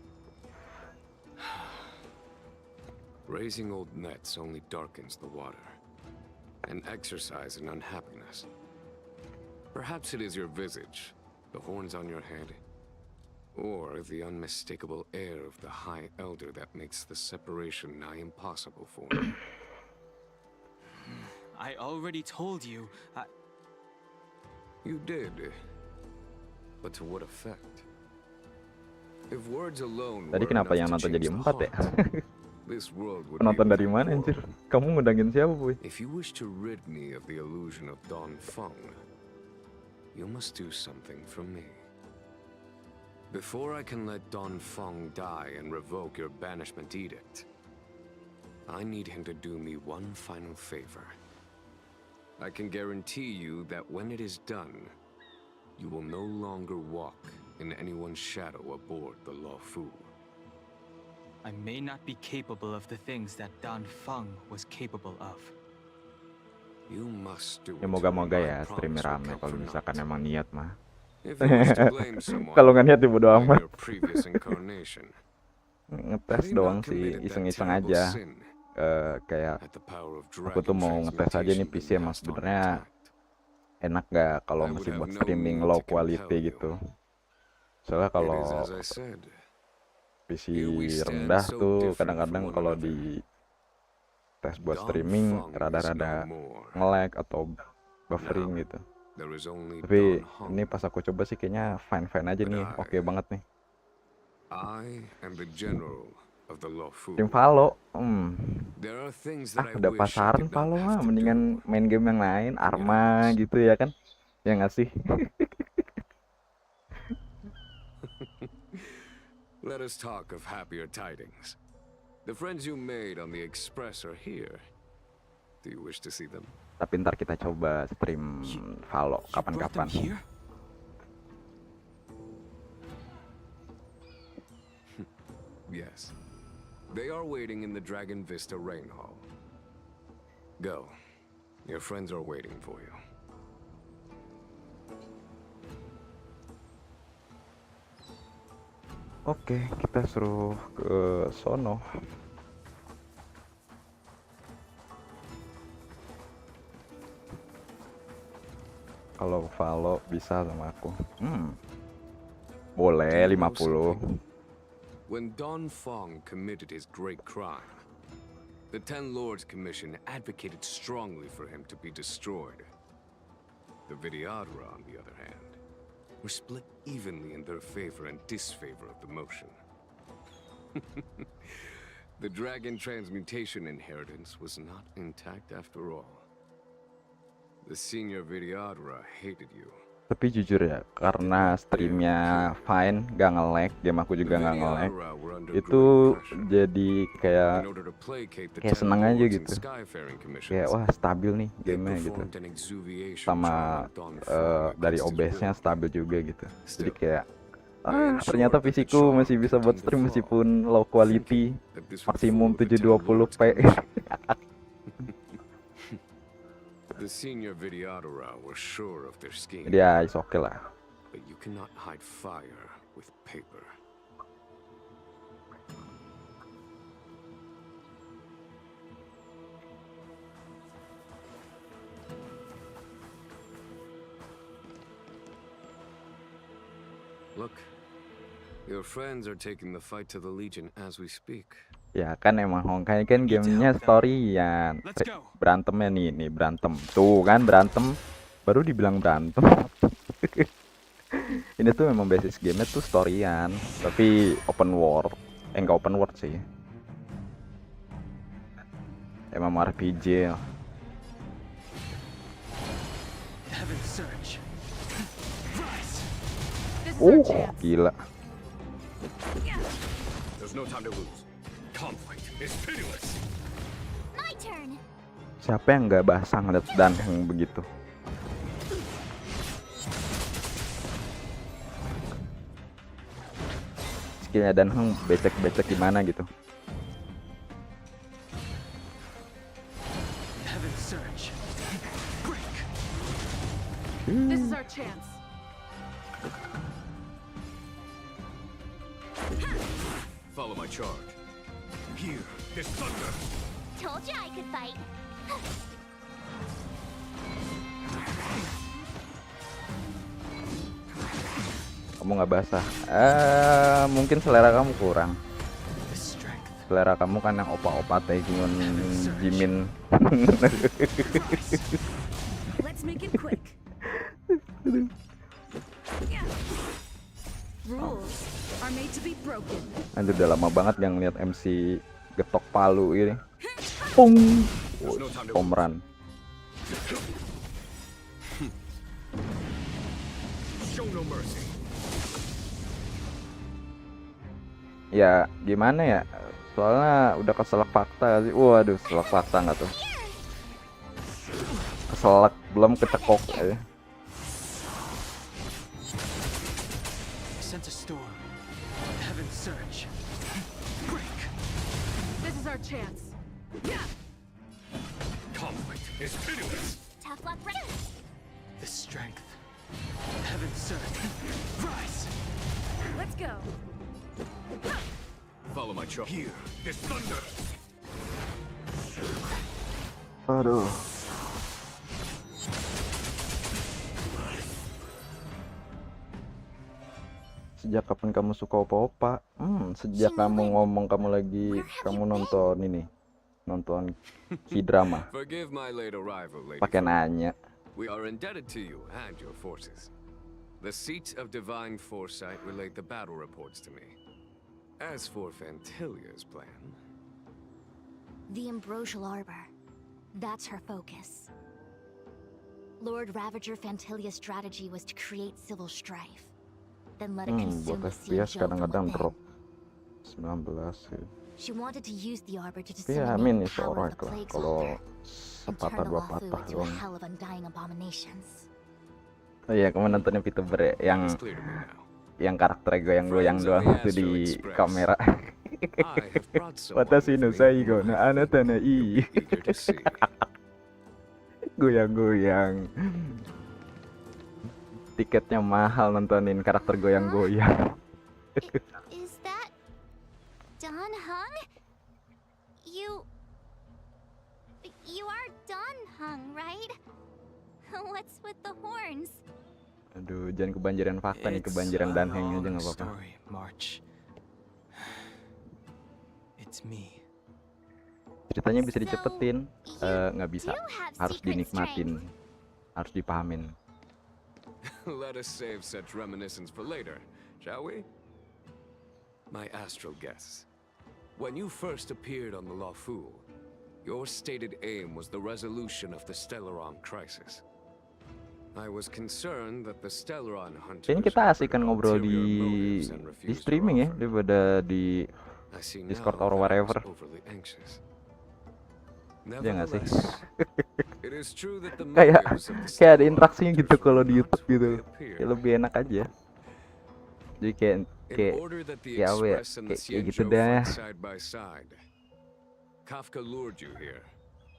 Raising old nets only darkens the water, an exercise in unhappiness. Perhaps it is your visage, the horns on your head, or the unmistakable air of the High Elder that makes the separation nigh impossible for me. I already told you, You did. But to what effect? If words alone Tadi were kenapa enough yang to nonton change jadi the 4 ya? heart, this world would be Nonton dari without mana anjir? war. Kamu ngundangin siapa, Boy? If you wish to rid me of the illusion of Don Feng, you must do something for me. Before I can let Don Feng die and revoke your banishment edict, I need him to do me one final favor. I can guarantee you that when it is done, you will no longer walk in anyone's shadow aboard the Luofu. I may not be capable of the things that Dan Feng was capable of. You must do Ya moga-moga ya streamnya rame kalau misalkan emang niat mah. If you wish to blame someone, Kalau nggak niat ya bodo blame amat. your previous incarnation. Ngetes doang sih, iseng-iseng aja. Kayak aku tuh mau ngetes aja nih PC emang sebenarnya enak nggak kalau masih buat streaming low quality gitu. Soalnya kalau PC rendah tuh kadang-kadang kalau di tes buat streaming rada-rada nge-lag atau buffering gitu. Tapi ini pas aku coba sih kayaknya fine-fine aja nih, oke banget nih. Tim Valo, udah pasaran Valo mah, mendingan main game yang lain, Arma gitu ya kan? Ya nggak sih? Let us talk of happier tidings. The friends you made on the Express are here. Do you wish to see them? Tapi ntar kita coba stream Valo kapan-kapan. Yes. They are waiting in the Dragon Vista Rain Hall. Go. Your friends are waiting for you. Oke, kita suruh ke sono. Kalau Valo bisa sama aku. Boleh 50. When Don Feng committed his great crime, the Ten Lords Commission advocated strongly for him to be destroyed. The Vidyadhara, on the other hand, were split evenly in their favor and disfavor of the motion. The dragon transmutation inheritance was not intact after all. The senior Vidyadhara hated you. Tapi jujur ya, karena streamnya fine, gak nge-lag, game aku juga gak nge-lag, itu jadi kayak seneng aja gitu. Kayak wah stabil nih gamenya gitu. Sama dari OBS-nya stabil juga gitu. Jadi kayak ternyata fisikku masih bisa buat stream meskipun low quality, maksimum 720p. The senior Vidyadhara were sure of their scheme. Ya, is okay lah. But you cannot hide fire with paper. Look, your friends are taking the fight to the Legion as we speak. Ya kan emang Honkai kan gamenya storyan. Berantemnya nih berantem. Tuh kan berantem. Baru dibilang berantem. Ini tuh memang basis gamenya tuh storyan. Tapi open world. Enggak open world sih. Emang RPG. Gila. There's no time to lose. Conflict is pitiless. My turn. Siapa yang nggak basah ngeliat dan yang begitu? Skillnya dan Heng becek-becek gimana gitu? This is our chance. Follow my charge. Here, this thunder. Told you I could fight. Kamu nggak basah. Mungkin selera kamu kurang. Selera kamu kan yang opa-opa Taekyun Jimin. Let's make it quick. Rules are made to be broken. Anjir, udah lama banget yang lihat MC getok palu ini. Pung. Home run. Show no mercy. Ya gimana ya? Soalnya udah keselak fakta sih. Waduh, keselak fakta nggak tuh? Keselak belum kecekok aja. Sense a storm. Heaven surge. Break. This is our chance. Yeah. Conflict is pitiless. Tough luck, brother. The strength. Heaven surge. Rise. Let's go. Follow my charge. Here, this thunder. Aduh. Sejak kapan kamu suka opa-opa? Sejak kamu ngomong kamu nonton ini, nonton K-drama. Forgive my late arrival, Lady Pakai Fu. nanya. We are indebted to you and your forces. The seats of divine foresight relate the battle reports to me. As for Fantilia's plan, The Ambrosial Arbor. That's her focus. Lord Ravager Fantilia's strategy was to create civil strife. Then let it consume Buat the FPS Xianzhou from kadang-kadang within. drop 19 ya. She wanted to use the Arbor to Tapi ya disseminate amin the ya, power alright of the lah. Plague's Kalau altar and sepatah turn the dua Lafu patah into a doang. hell of undying abominations. Oh iya, kamu nontonnya VTuber ya, it's clear to me now. yang karakternya goyang-goyang Friends of doang the tuh di Astro Express. kamera. I have brought someone Watashi with no me saigo whom na I anata na think you'll ii. be eager to see. Goyang-goyang. Tiketnya mahal nontonin karakter goyang-goyang. Is that Don Hung? You are Don Hung, right? What's with the horns? Aduh, jangan kebanjiran fakta nih, It's kebanjiran a dan hang aja long nggak apa-apa. story, March. It's me. Ceritanya bisa dicepetin, nggak bisa, harus dinikmatin, harus dipahamin. Let us save such reminiscence for later, shall we? My astral guess. When you first appeared on the Lafu, your stated aim was the resolution of the Stellaron crisis. I was concerned that the Stellaron hunters Kayaknya kita asikan ngobrol di streaming ya, daripada di Discord or whatever. Ya nggak sih? kayak ada interaksinya gitu kalau di YouTube gitu, kayak lebih enak aja. Jadi kayak apa ya, kayak gitu dah. Kafka lured you here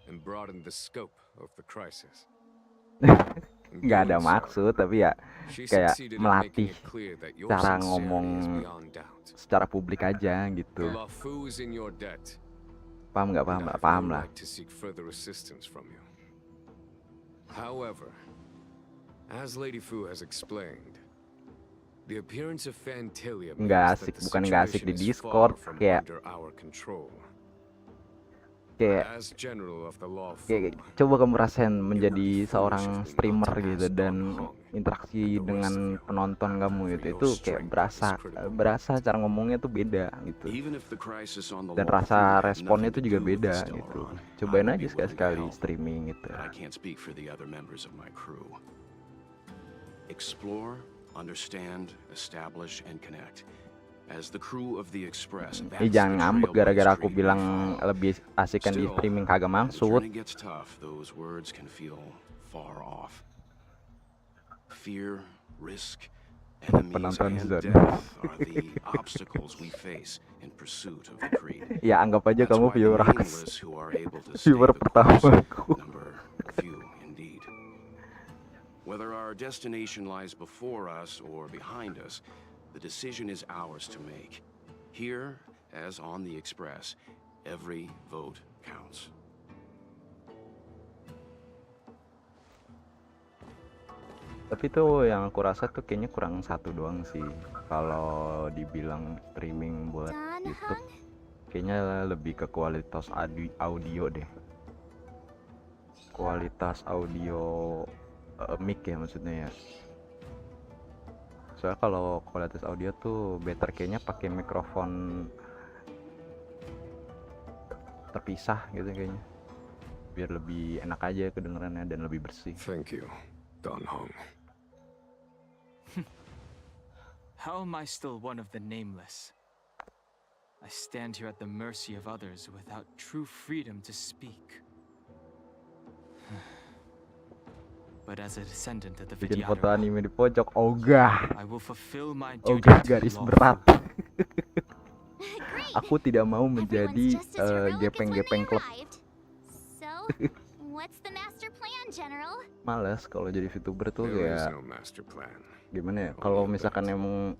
and broadened the scope of the crisis. Nggak ada maksud, tapi ya kayak melatih cara ngomong secara publik aja gitu. Paham nggak? Paham lah. However, as Lady Fu has explained, the appearance of Fantilia Nggak means asik, that the bukan nggak asik di situation is Discord, far from kayak under our control. As general of the law, kayak coba kamu rasain menjadi seorang streamer gitu dan interaksi dengan penonton kamu gitu, itu kayak berasa cara ngomongnya tuh beda gitu, dan rasa responnya tuh juga beda gitu. Cobain aja sekali-sekali streaming gitu. I can't speak for the other members of my crew. Explore, understand, establish, and connect. As the crew of the Express, Jangan ngambek gara-gara aku bilang lebih asikan di streaming, kagak maksud. When it gets tough, those words can feel far off. Fear, risk, enemies, and death are the obstacles we face in pursuit of the creed. Ya anggap aja kamu viewer viewer pertamaku. Few indeed. Whether our destination lies before us or behind us, the decision is ours to make. Here, as on the Express, Every vote counts. Tapi tuh yang aku rasa tuh kayaknya kurang satu doang sih. Kalau dibilang streaming buat YouTube, kayaknya lebih ke kualitas audio deh. Kualitas audio mic ya maksudnya ya. Soalnya kalau kualitas audio tuh better kayaknya pakai mikrofon terpisah gitu kayaknya. Biar lebih enak aja kedengarannya dan lebih bersih. Thank you, Don Hong. How am I still one of the nameless? I stand here at the mercy of others without true freedom to speak. But as a descendant of the Bikin foto Vidyadhara, anime di pojok, ogah. I will fulfill my duty Ogah to garis law. berat. Aku tidak mau menjadi gepeng-gepeng klub. So, what's the master plan, General? Males kalau jadi VTuber tuh There is kayak no master plan. gimana ya? Kalau misalkan emang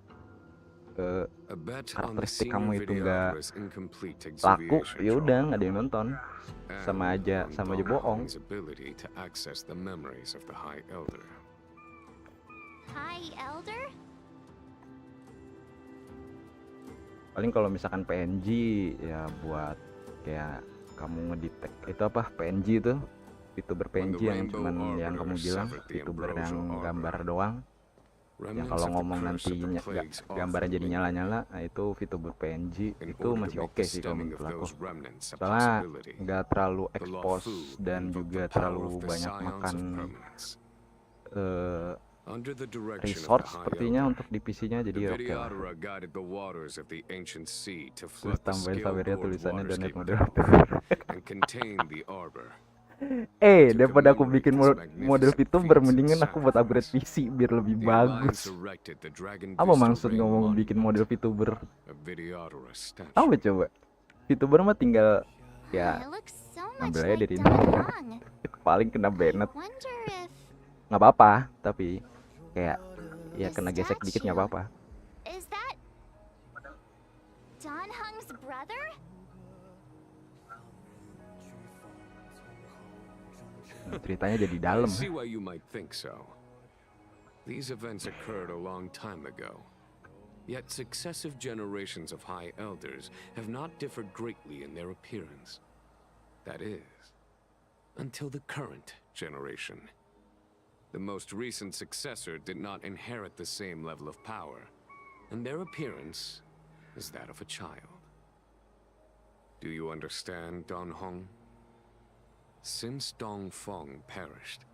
A bet on the karakteristik senior kamu itu nggak videographer's incomplete laku, exuviation ya udah job. nggak ada yang nonton. Sama aja Don bohong. Hong's ability to access the memories of the High Elder. High Elder? Paling kalau misalkan PNG ya buat kayak kamu ngedetect itu apa PNG itu VTuber PNG yang cuman yang kamu bilang VTuber yang gambar doang. Yang kalau ngomong nanti gambarnya jadi nyala-nyala, nah itu VTuber PNG itu masih oke sih kalau menurut aku. Soalnya nggak terlalu expose dan juga terlalu banyak makan resource sepertinya untuk di PC-nya, jadi oke lah. Terus tambahin sabarnya tulisannya donate moderator. Daripada aku bikin model VTuber, mendingan aku buat upgrade PC biar lebih bagus. Apa maksud ngomong bikin model VTuber? Apa coba? VTuber mah tinggal ya ngambil aja dari ini. Paling kena banned. Nggak apa-apa, tapi kayak ya kena gesek dikit nggak apa-apa. Is that Don Hung's brother? Ceritanya jadi dalam. I see why you might think so. These events occurred a long time ago. Yet successive generations of High Elders have not differed greatly in their appearance. That is, until the current generation. The most recent successor did not inherit the same level of power, and their appearance is that of a child. Do you understand, Don Hong? Since Dong Feng perished,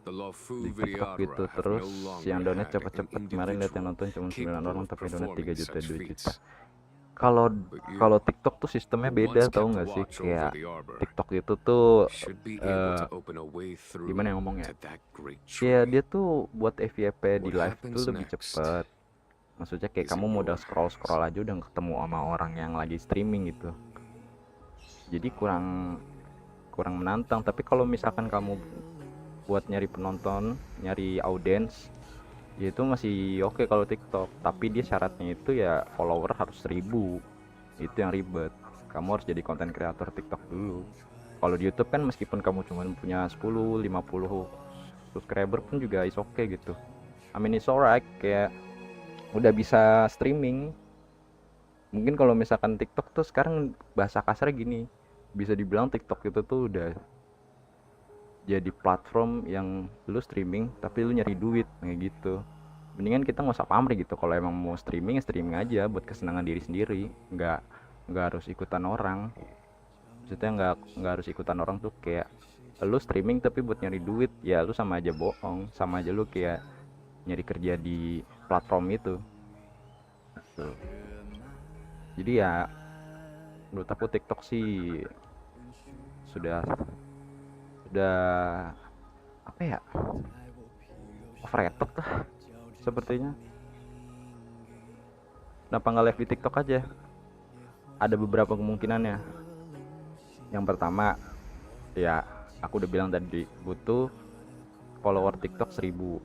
the Luofu Gitu Vidyadhara have terus no longer yang donate had an cepet-cepet, kemarin lihat yang nonton cuma 9 capable orang of tapi donate 3 performing juta such 2 feats. juta. Kalau TikTok tuh sistemnya beda tau nggak sih, kayak TikTok itu tuh gimana yang ngomongnya, kayak dia tuh buat FYP di live tuh lebih cepet. Maksudnya kayak kamu modal scroll aja udah ketemu sama orang yang lagi streaming gitu, jadi kurang menantang. Tapi kalau misalkan kamu buat nyari penonton, nyari audience, ya itu masih oke kalau TikTok. Tapi dia syaratnya itu ya follower harus 1000. Itu yang ribet. Kamu harus jadi konten kreator TikTok dulu. Kalau di YouTube kan meskipun kamu cuma punya 10, 50 subscriber pun juga is oke gitu. I mean it's alright, kayak udah bisa streaming. Mungkin kalau misalkan TikTok tuh sekarang bahasa kasarnya gini, bisa dibilang TikTok itu tuh udah jadi platform yang lu streaming tapi lu nyari duit kayak gitu. Mendingan kita nggak usah pamrih gitu. Kalau emang mau streaming aja buat kesenangan diri sendiri, nggak harus ikutan orang. Maksudnya nggak harus ikutan orang tuh kayak lu streaming tapi buat nyari duit, ya lu sama aja bohong, sama aja lu kayak nyari kerja di platform itu. Jadi ya menurut aku TikTok sih sudah apa ya, overrated lah sepertinya. Kenapa nggak live di TikTok aja? Ada beberapa kemungkinannya. Yang pertama, ya aku udah bilang tadi, butuh follower TikTok 1000.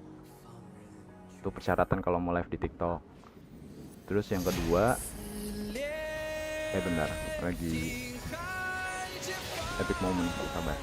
Itu persyaratan kalau mau live di TikTok. Terus yang kedua, Bentar, lagi epic moment, sabar.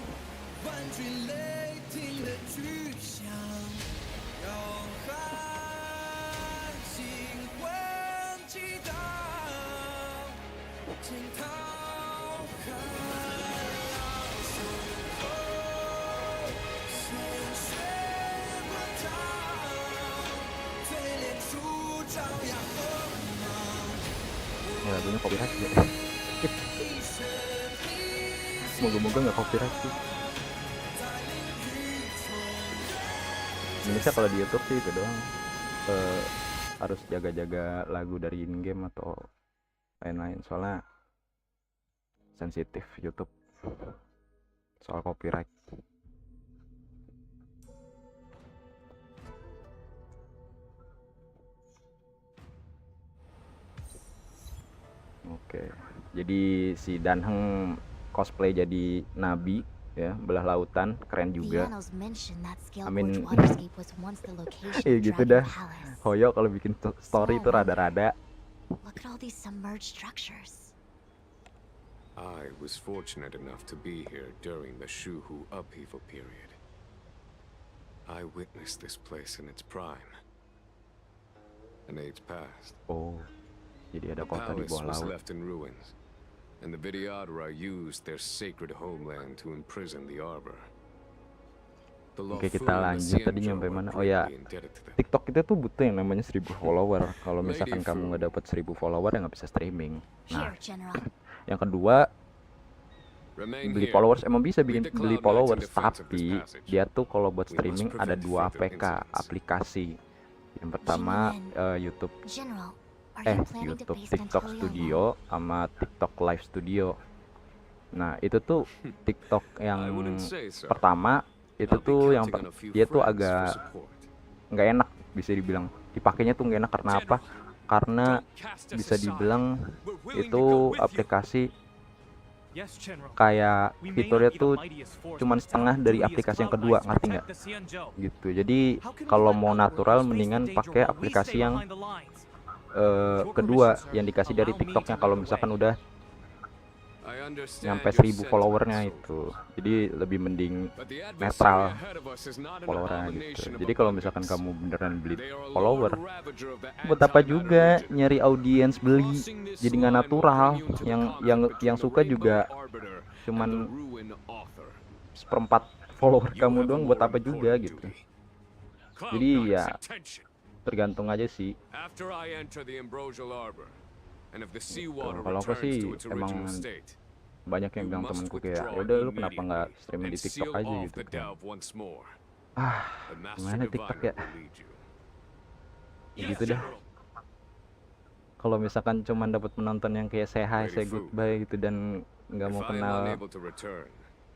Ya lagunya copyright ya. Moga-moga nggak copyright sih. Indonesia kalau di YouTube sih itu doang. Harus jaga-jaga lagu dari in-game atau lain-lain, soalnya sensitif YouTube soal copyright. Oke, jadi si Danheng cosplay jadi nabi ya, belah lautan, keren juga. Amin. Ya gitu dah. Hoyo kalau bikin story itu rada-rada. I was fortunate enough to be here during the Shuhu upheaval period. I witnessed this place in its prime. An age passed. Oh, jadi ada kota di bawah was laut. left in ruins, and the Vidyadhara used their sacred homeland to imprison the arbor. Oke, kita lanjut. Tadi nyampe mana? Oh ya, TikTok kita tuh butuh yang namanya 1000 follower. Kalau misalkan kamu nggak dapat 1000 follower ya nggak bisa streaming. Nah, yang kedua, beli followers. Emang bisa beli followers, tapi dia tuh kalau buat streaming ada 2 APK, aplikasi. Yang pertama YouTube TikTok Studio sama TikTok Live Studio. Nah itu tuh TikTok yang pertama itu tuh yang dia tuh agak nggak enak, bisa dibilang dipakainya tuh nggak enak. Karena apa? Karena bisa dibilang itu aplikasi kayak fiturnya tuh cuman setengah dari aplikasi yang kedua, ngerti nggak? Gitu. Jadi kalau mau natural mendingan pakai aplikasi yang kedua yang dikasih dari TikToknya kalau misalkan udah nyampe 1000 followernya itu. Jadi lebih mending netral followernya gitu. Jadi kalau misalkan kamu beneran beli follower, buat apa juga nyari audiens beli, jadi nggak natural. Yang suka juga cuman 1/4 follower kamu doang, buat apa juga gitu. Jadi ya tergantung aja sih. Kalau aku sih emang banyak yang bilang temanku kayak, ya udah lu kenapa nggak streaming di TikTok aja gitu kan. Gimana TikTok ya? Gitu dah. Kalau misalkan cuman dapat penonton yang kayak say hi, say goodbye gitu dan nggak mau kenal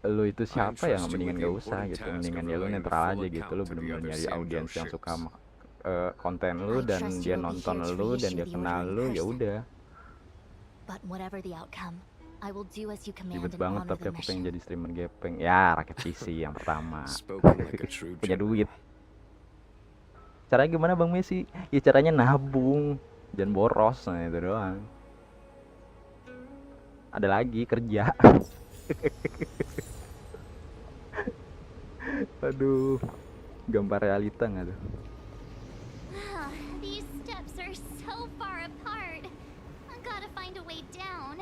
lu itu siapa ya, mendingan nggak usah gitu. Mendingan ya lu netral aja gitu. Lu bener-bener nyari audiens yang suka konten lu dan dia nonton lu dan dia kenal lu, ya udah. Ribet banget, tapi aku pengen jadi streamer gepeng. Ya rakit PC yang pertama. Punya duit. Caranya gimana Bang Messi? Ya caranya nabung, jangan boros. Nah itu doang. Ada lagi kerja. Aduh, gambar realita nggak tuh? These steps are so far apart. I gotta find a way down.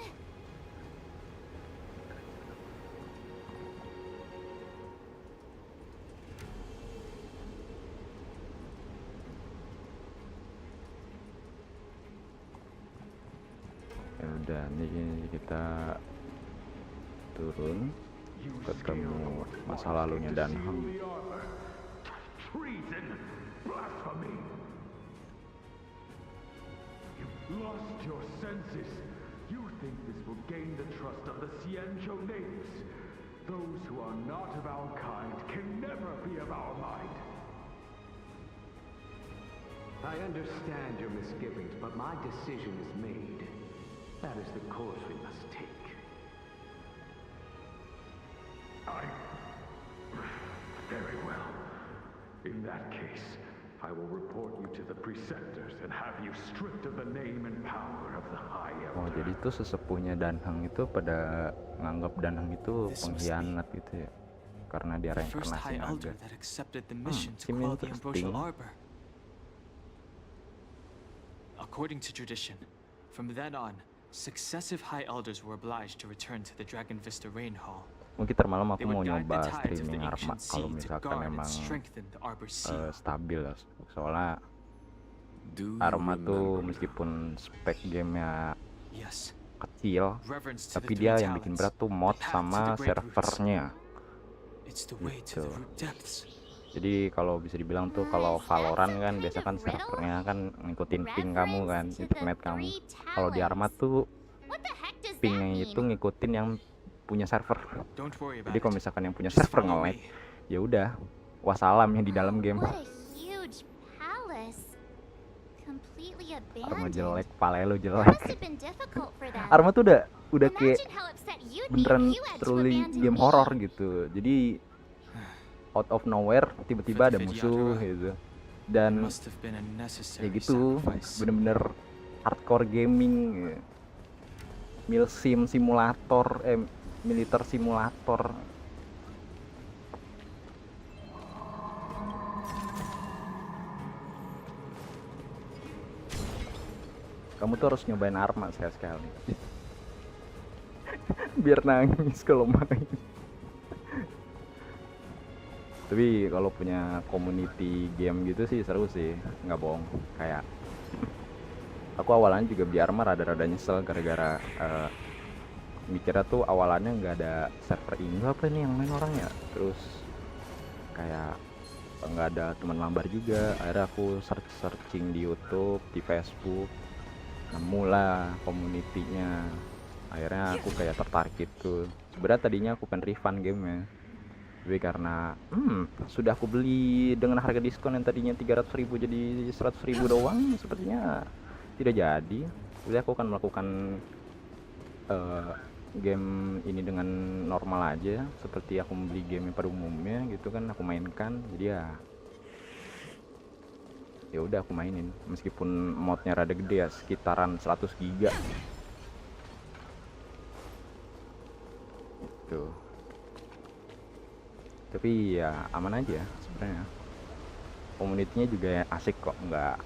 Ya udah, nih kita turun ketemu masa lalunya Danheng. Treason! Blasphemy! You've lost your senses. You think this will gain the trust of the Xianzhou natives. Those who are not of our kind can never be of our mind. I understand your misgivings, but my decision is made. That is the course we must take. Very well. In that case, I will report you to the preceptors and have you stripped of the name and power of the High Oh, Elder. jadi tuh sesepuhnya Danheng itu pada nganggap Danheng itu pengkhianat gitu ya, karena dia The first reinkarnasi High naga. Elder that accepted the mission to Seems quell the Ambrosial interesting. Arbor. According to tradition, from then on, successive High Elders were obliged to return to the Dragon Vista Rain Hall. Mungkin termalam aku They mau would guide nyoba the tides of the streaming Arma ancient kalau sea to misalkan guard and emang strengthen the Arbor's seal. stabil lah. Soalnya Arma tuh meskipun spek gamenya Yes. kecil, Reverence to tapi the dia three yang bikin talents, berat tuh mod the path to sama the great roots. servernya. It's the way to Gitu. the root depths. Jadi kalau bisa dibilang tuh kalau Valorant kan biasa kan servernya kan ngikutin ping kamu kan, internet kamu. Kalau di Arma tuh pingnya itu ngikutin yang punya server. Don't worry about Jadi kalau it. misalkan yang punya Just server follow nge-lag, me. ya udah wassalam yang di dalam game. What a huge palace. Completely Arma abandoned. jelek, pale lu That jelek. must have been difficult for them. Arma tuh udah kayak Imagine how upset you'd be beneran if you had to truly abandon game me. horror gitu. Jadi out of nowhere tiba-tiba ada musuh gitu. Dan Must have been a ya necessary gitu, sacrifice. bener-bener hardcore gaming gitu. Milsim simulator, militer simulator. Kamu tuh harus nyobain Arma sekali-sekali. Biar nangis kalau main. Tapi kalau punya community game gitu sih seru sih, nggak bohong. Kayak aku awalannya juga di Arma rada-rada nyesel gara-gara mikirnya tuh awalannya nggak ada server Indo apa nih yang main orang ya. Terus kayak nggak ada teman lambar juga. Akhirnya aku searching di YouTube, di Facebook, nemu lah community-nya. Akhirnya aku kayak tertarik gitu. Sebenarnya tadinya aku pengen refund gamenya, tapi karena sudah aku beli dengan harga diskon yang tadinya 300.000 jadi 100.000 doang, sepertinya tidak jadi. Jadi aku akan melakukan game ini dengan normal aja, seperti aku membeli game pada umumnya gitu kan, aku mainkan. Jadi ya udah aku mainin, meskipun modnya rada gede ya, sekitaran 100 giga gitu. Tapi ya aman aja sebenarnya, komunitinya juga asik kok, nggak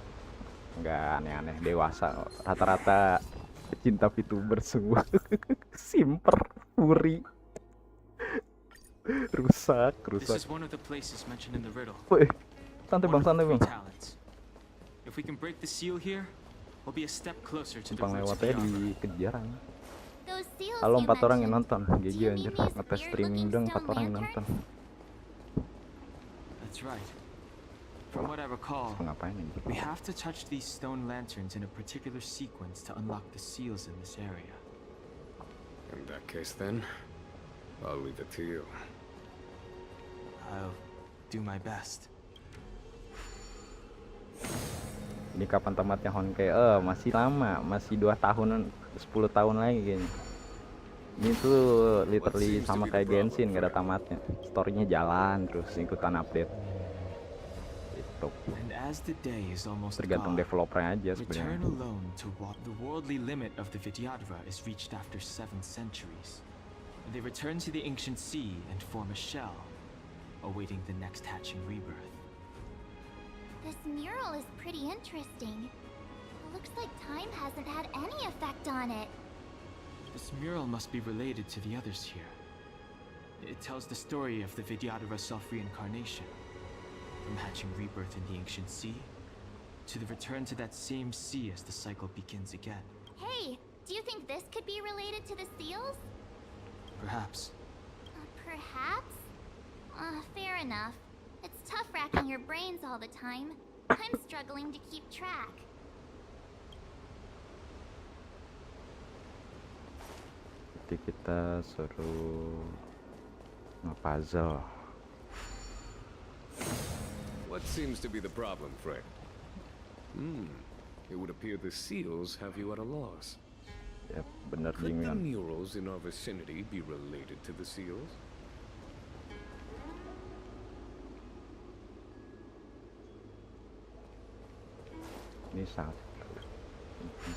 aneh-aneh, dewasa kok. Rata-rata pecinta VTuber semua. Simper, puri, rusak. This is one of the places mentioned in the riddle. Woi, santai bang, santai bang. Talents. If we can break the seal here, we'll be a step closer to the Numpang roots of lewatnya the arbor. dikejar. Those seals Halo you 4 orang yang mentioned, nonton, do GG you anjir, mean these ngetes weird streaming looking dong, 4 stone orang yang lanterns? nonton. That's right. From what I recall, Ngapain ini? we have to touch these stone lanterns in a particular sequence to unlock the seals in this area. In that case, then, I'll leave it to you. I'll do my best. Ini kapan tamatnya Honkai? Masih lama, masih 2 tahunan, 10 tahun lagi kayaknya. Ini tuh literally sama kayak Genshin, gak ada tamatnya. Storynya jalan terus, ikutan update. Itu And as the day is almost tergantung gone, developernya aja return sebenarnya. alone to what the worldly limit of the Vidyadhara is reached after 7 centuries. They return to the ancient sea and form a shell, awaiting the next hatching rebirth. This mural is pretty interesting. Looks like time hasn't had any effect on it. This mural must be related to the others here. It tells the story of the Vidyadhara self-reincarnation, from hatching rebirth in the ancient sea, to the return to that same sea as the cycle begins again. Hey, do you think this could be related to the seals? Perhaps. Perhaps? Fair enough. It's tough racking your brains all the time. I'm struggling to keep track. Jadi kita suruh nge-puzzle. What seems to be the problem, Frank? It would appear the seals have you at a loss. Ya bener Could the bingung. murals in our vicinity be related to the seals? Ini satu. Ini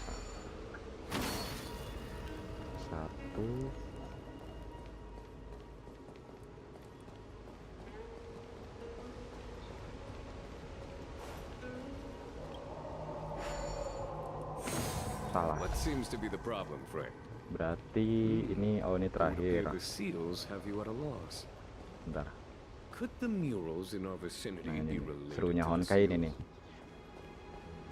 satu. Salah. What seems to be the problem, Frey? Berarti ini ini terakhir. The seals have you at a loss. Bentar. Could the murals in our vicinity Nah, be ini related serunya to the Honkai ini seals? nih.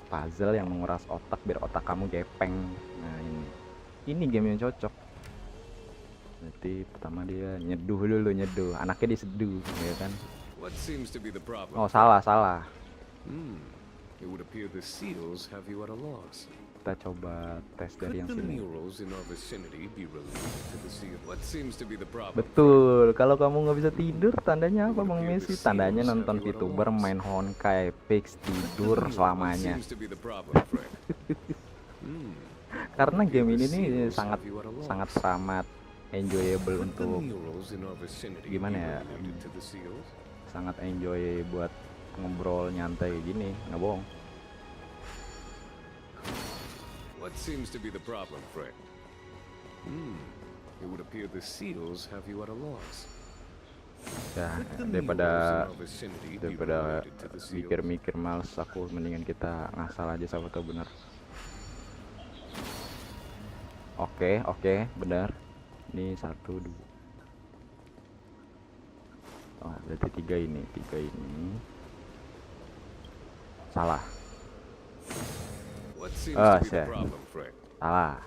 Puzzle yang menguras otak biar otak kamu gepeng. Nah ini game yang cocok. Berarti pertama dia nyeduh dulu, anaknya diseduh, ya kan? What seems to be the problem? Oh salah. It would appear the seals have you at a loss. Kita coba tes dari yang Could the sini. murals in our vicinity be related to the seal? What seems to be the problem? Betul, kalau kamu nggak bisa tidur tandanya apa Bang Messi? Tandanya nonton VTuber main Honkai fix tidur selamanya. Karena game ini nih sangat teramat enjoyable untuk gimana ya? Sangat enjoy buat ngobrol nyantai kayak gini, nggak bohong. What seems to be the problem, Frey? It would appear the seals have you at a loss. Ya, daripada mikir-mikir males, aku mendingan kita ngasal aja sama tau bener. Oke, benar. Ini 1, 2. Oh, berarti 3 ini. Salah. Salah.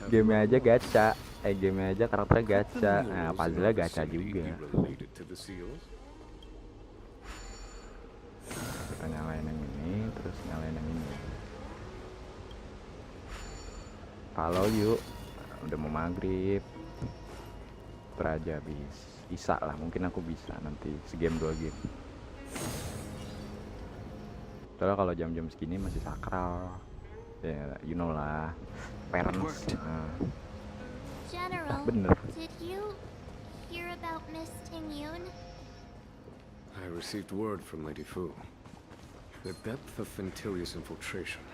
Game aja gacha, game aja karakternya gacha. Nah, puzzle-nya gacha juga. Kita nyalain yang ini, terus nyalain yang ini. Kalau yuk, udah mau maghrib. Teraja bisa lah, mungkin aku bisa nanti segame 2 game. Soalnya kalau jam-jam segini masih sakral, ya you know lah, parents. General, bener. did you hear about Miss Tingyun? I received word from Lady Fu. The depth of Ventilia's infiltration,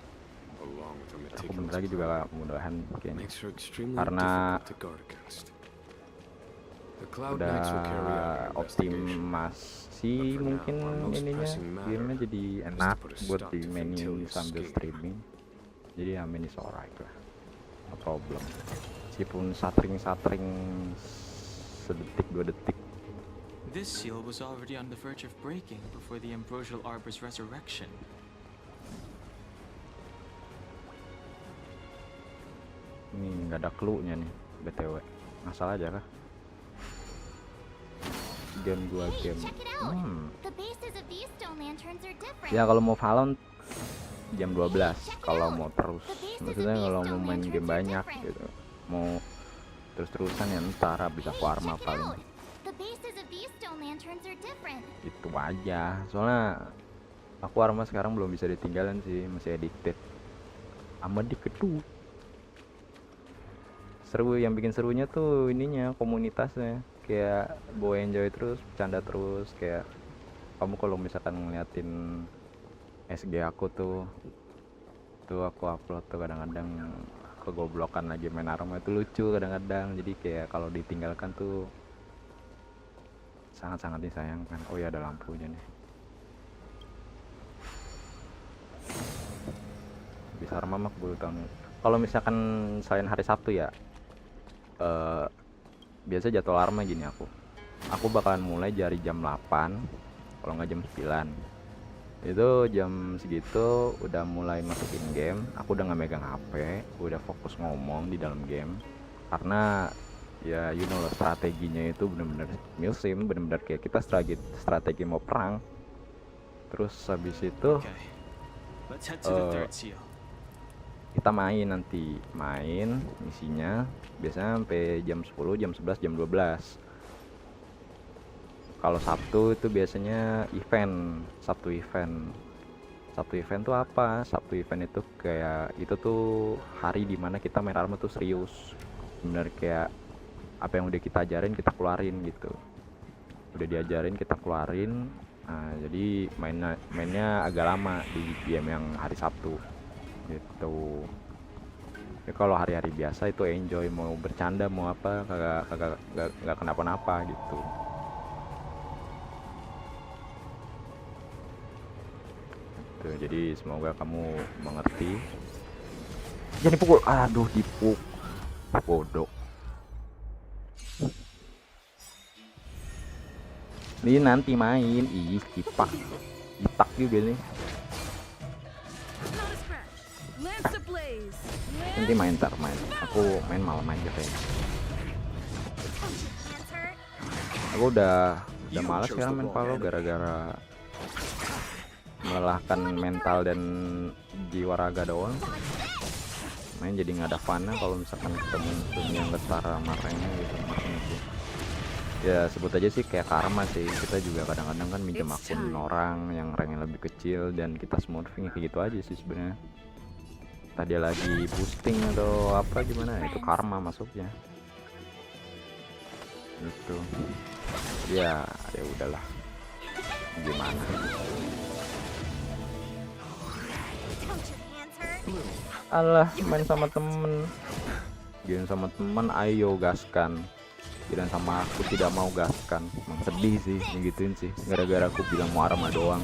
along with her Aku bentar meticulous lagi juga plan, mudah-mudahan mungkin makes her extremely karena difficult to guard against. The Cloud Knights will carry out udah an investigation. optimasi mungkin ininya gamenya jadi enak buat dimainin sambil streaming, jadi ya main is alright lah, no problem. Meskipun satring sedetik 2 detik. This seal was already on the verge of breaking before the ambrosial arbor's resurrection. Ini nggak ada clue-nya nih, BTW. Ngasal aja kah? Game 2 game. The bases of these stone lanterns are different. Ya kalau mau Valon jam 12, kalau mau terus, maksudnya kalau mau main game banyak gitu, mau terus-terusan ya ntar habis aku arma paling. The bases of these stone lanterns are different. Itu aja, soalnya aku arma sekarang belum bisa ditinggalin sih, masih addicted sama dikit tuh. Seru, yang bikin serunya tuh ininya, komunitasnya, kayak bawa enjoy terus, bercanda terus. Kayak kamu kalau misalkan ngeliatin SG aku tuh aku upload tuh kadang-kadang kegoblokan lagi main arma itu lucu kadang-kadang, jadi kayak kalau ditinggalkan tuh sangat-sangat disayangkan. Oh ya, ada lampunya nih. Bisa arma mah keburu tahun. Kalau misalkan selain hari Sabtu ya, biasa jadwal arma gini, aku bakalan mulai dari jam 8 kalau nggak jam 9. Itu jam segitu udah mulai masukin game, aku udah nggak megang HP, udah fokus ngomong di dalam game, karena ya you know lah, strateginya itu bener-bener musim, bener-bener kayak kita strategi mau perang. Terus habis itu Let's head to the third seal. kita main misinya biasanya sampai jam 10, jam 11, jam 12. Kalau Sabtu itu biasanya Sabtu event tuh apa? Sabtu event itu kayak itu tuh hari dimana kita main arma tuh serius, bener kayak apa yang udah kita ajarin kita keluarin gitu. Udah diajarin kita keluarin, Nah, jadi mainnya agak lama di game yang hari Sabtu gitu. Ya kalau hari-hari biasa itu enjoy, mau bercanda mau apa kagak kenapa-napa gitu. Tuh, jadi semoga kamu mengerti. Jangan dipukul. Aduh, dipukul. Bodoh. Ini nanti main. Ih, cipak juga nih. Nanti main, aku main malam aja kayaknya. Aku udah malas sekarang main Valo gara-gara melelahkan mental dan jiwa raga doang. Main jadi nggak ada fun kalau misalkan ketemu musuh yang setara marahnya gitu. Ya sebut aja sih kayak karma sih. Kita juga kadang-kadang kan minjem akun orang yang ranknya lebih kecil dan kita smurfing kayak gitu aja sih sebenarnya. Tadi lagi boosting atau apa gimana itu karma masuknya. Gitu. Ya udahlah. Gimana? Alah, main sama temen. Game sama temen, ayo gaskan. Giliran sama aku tidak mau gaskan. Emang sedih sih, ngegituin sih. Gara-gara aku bilang mau arma doang.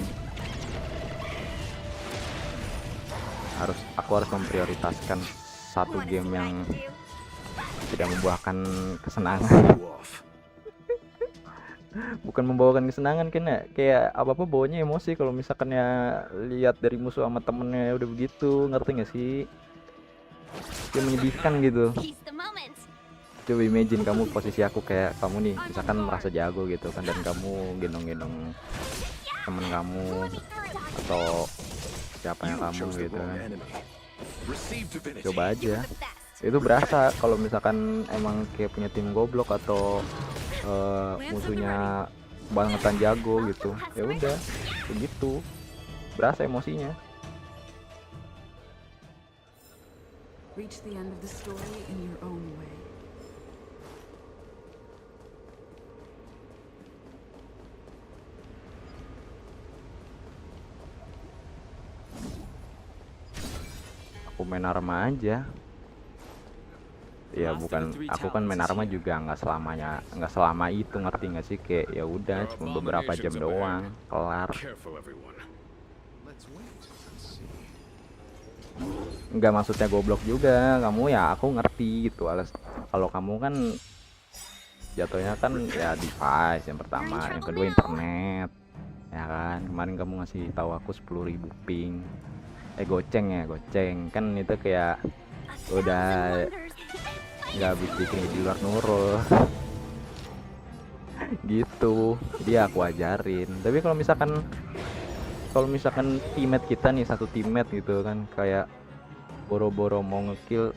Aku harus memprioritaskan satu game yang tidak membuahkan kesenangan. Bukan membawakan kesenangan kan ya, kayak apa-apa bawanya emosi kalau misalkan ya lihat dari musuh sama temennya udah begitu, ngerti gak sih? Kayak menyedihkan gitu. Coba imagine kamu posisi aku, kayak kamu nih misalkan merasa jago gitu kan, dan kamu gendong-gendong temen kamu atau siapa yang kamu gitu kan. Coba aja itu berasa kalau misalkan emang kayak punya tim goblok atau musuhnya bangetan jago gitu, ya udah begitu berasa emosinya. Reach the end of the story in your own way. Aku main arma aja. Ya bukan, aku kan main arma juga nggak selama itu, ngerti nggak sih? Kayak ya udah cuma beberapa jam doang kelar. Nggak maksudnya goblok juga kamu ya, aku ngerti gitu. Kalau kamu kan jatuhnya kan ya device yang pertama, yang kedua internet ya kan. Kemarin kamu ngasih tahu aku 10.000 ping, goceng kan, itu kayak udah nggak habis bikin di luar nurul gitu. Dia aku ajarin. Tapi kalau misalkan teammate kita nih, satu teammate gitu kan, kayak boro-boro mau ngekill,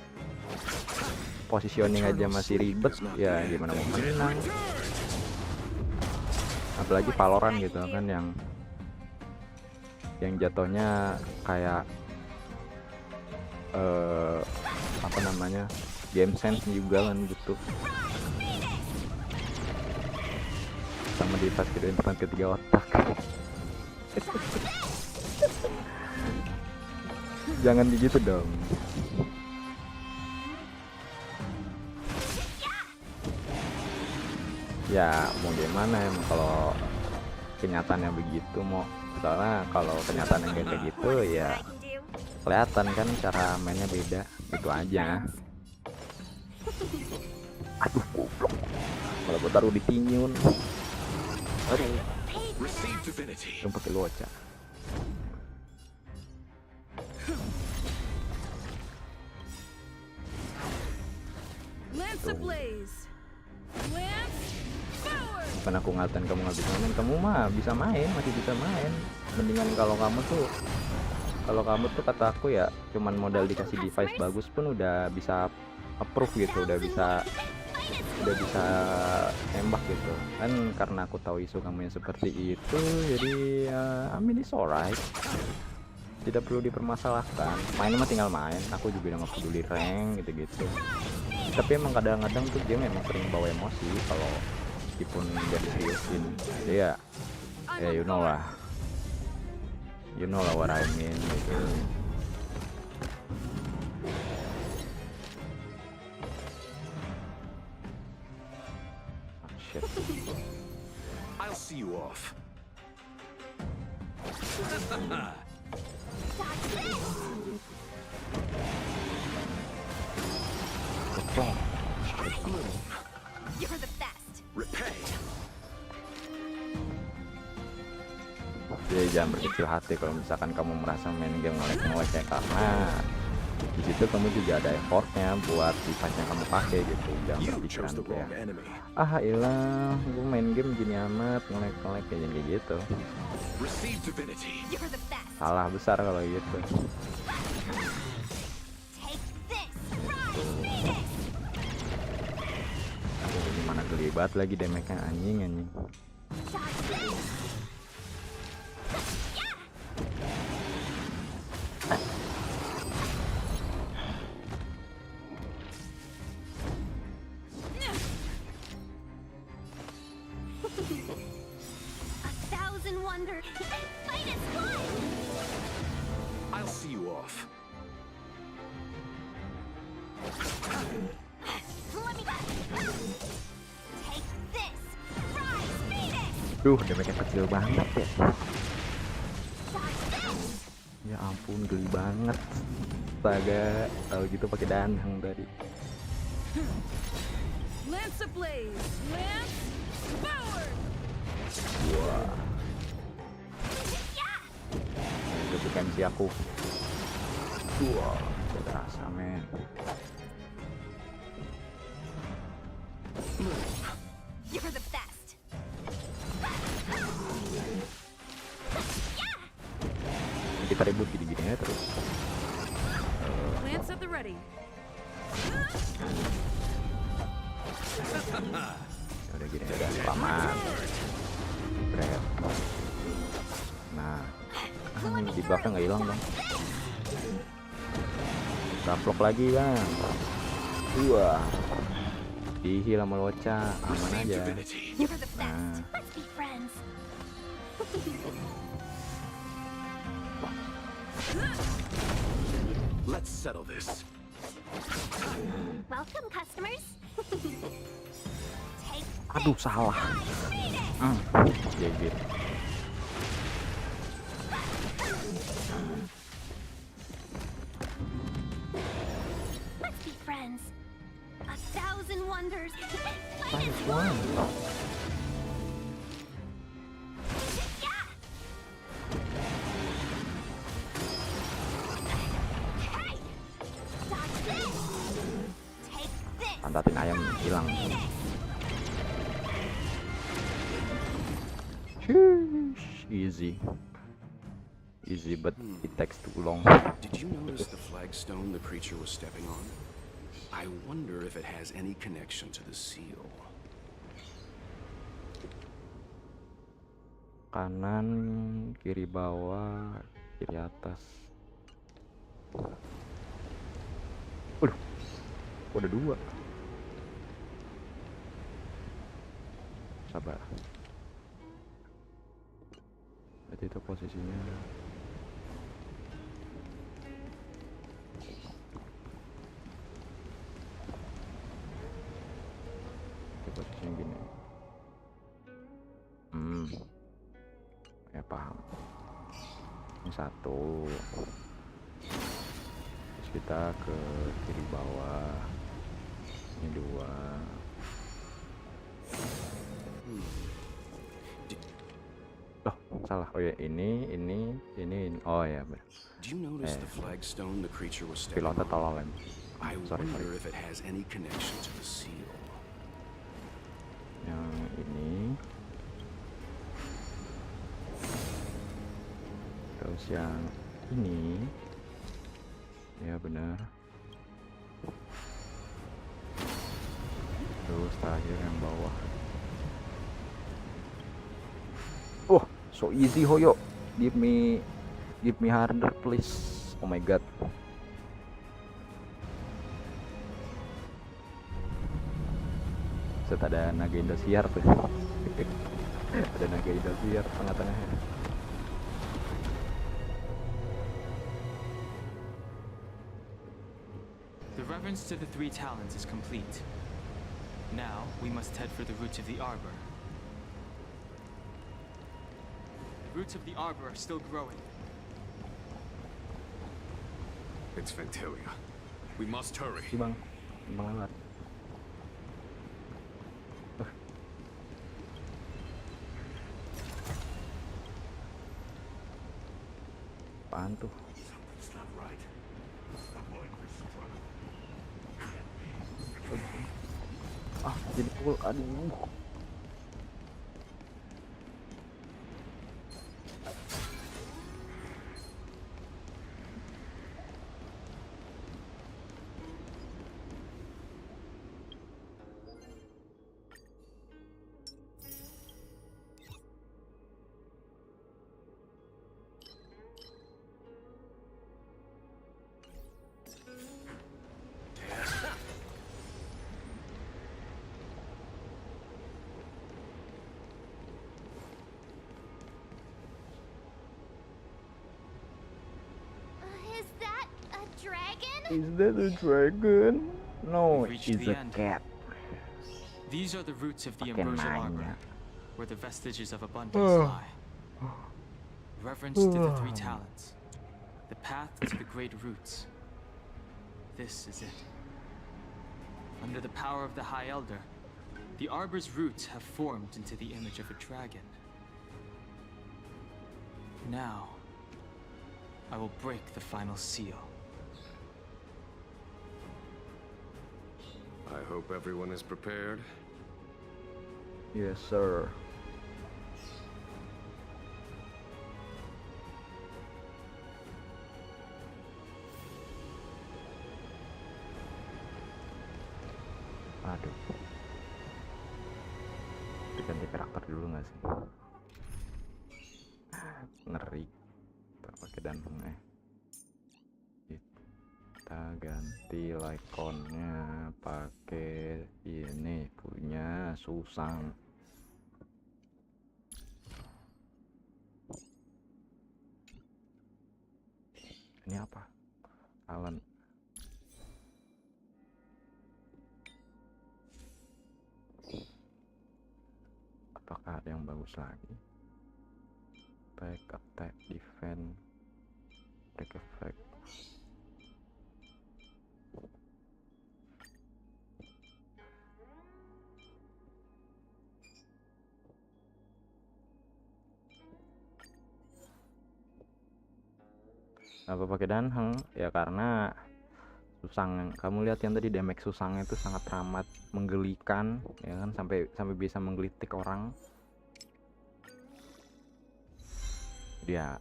positioning aja masih ribet, ya gimana mau menang. Apalagi Valorant gitu kan, yang jatuhnya kayak apa namanya, game sense juga kan gitu. Sama di fase kedua, internet ketiga otak. Jangan begitu dong. Ya mau gimana emang kalau kenyataannya begitu, mau soalnya kalau kenyataannya kayak gitu ya kelihatan kan cara mainnya beda, gitu aja. Aduh goblok, kalau gue taruh di tinyun. Aduh, yang pakai loca. Bukan aku ngatain kamu nggak bisa main, kamu mah bisa main, masih bisa main. Mendingan kalau kamu tuh kata aku ya cuman modal dikasih device bagus pun udah bisa approve gitu, udah bisa tembak gitu kan. Karena aku tahu isu kamu yang seperti itu, jadi ya I mean it's alright, tidak perlu dipermasalahkan. Main mah tinggal main, aku juga udah nggak peduli rank gitu-gitu. Tapi emang kadang-kadang tuh game emang sering bawa emosi kalau meskipun gak diseriusin. Jadi ya You know lah. You know lah what I mean gitu. Shit. I'll see you off. You're the best. Repay. Jadi jangan berkecil hati kalau misalkan kamu merasa main game ngelek-ngelek ya, karena di situ kamu juga ada effortnya buat device yang kamu pakai gitu. Jangan berpikiran kayak ilah gue main game gini amat ngelek-ngelek kayak gitu. Salah besar kalau gitu. Gimana gelibat lagi damage-nya anjing. I'll see you off. Duh, damage-nya kecil banget ya. Ya ampun, geli banget. Astaga, tahu gitu pakai danhang tadi. Lance ablaze, lance forward. Wah. Gebuk MC aku. Wah, udah rasa men. You're the best. Kita ribut gini-gini ya terus. Lance at the ready. Udah gini udah selamat. Bret. Nah, di belakang nggak hilang bang. Gaplok lagi bang. Wah, dihil sama Loca, aman aja. Nah. Let's settle this. Welcome, customers. Aduh, salah. GG. Let's be friends. 1,000 wonders. Minus one. Pantatin ayam hilang. Easy, but it takes too long. Did you notice the flagstone the creature was stepping on? I wonder if it has any connection to the seal. Kanan, kiri bawah, kiri atas. Udah dua. Sabar. Berarti itu posisinya. Itu posisinya gini. Ya paham. Ini satu. Terus kita ke kiri bawah. Ini dua. Salah. Oh ya, ini. Oh ya, benar. Do you notice the flagstone the creature was stepping Pilotnya on? tolol. I Sorry. wonder if it has any connection to the seal. Yang ini. Terus yang ini. Ya benar. Terus terakhir yang bawah. Oh, so easy Hoyo. Give me harder please. Oh my god. Set ada naga Indosiar tuh. Ada naga Indosiar tengah-tengahnya. The reverence to the three talons is complete. Now, we must head for the roots of the arbor. The roots of the arbor are still growing. It's Ventilia. We must hurry. Bang lewat. Apaan tuh? Jadi pukul, aduh. Is that a dragon? No, it's a cat. These are the roots of the Pakai ambrosial nanya. arbor, where the vestiges of abundance lie. Reverence to the three talents, the path to the great roots. This is it. Under the power of the High Elder, the arbor's roots have formed into the image of a dragon. Now, I will break the final seal. I hope everyone is prepared. Yes, sir. Aduh. Diganti karakter dulu nggak sih? Ngeri. Kita pakai danung Kita ganti ikonnya pakai ini punya Susang. Ini apa? Alan. Apakah ada yang bagus lagi? Back attack, defense, break effect. Apa pakai danheng? Ya karena Susang, kamu lihat yang tadi damage Susangnya itu sangat ramah, menggelikan, ya kan, sampai bisa menggelitik orang. Dia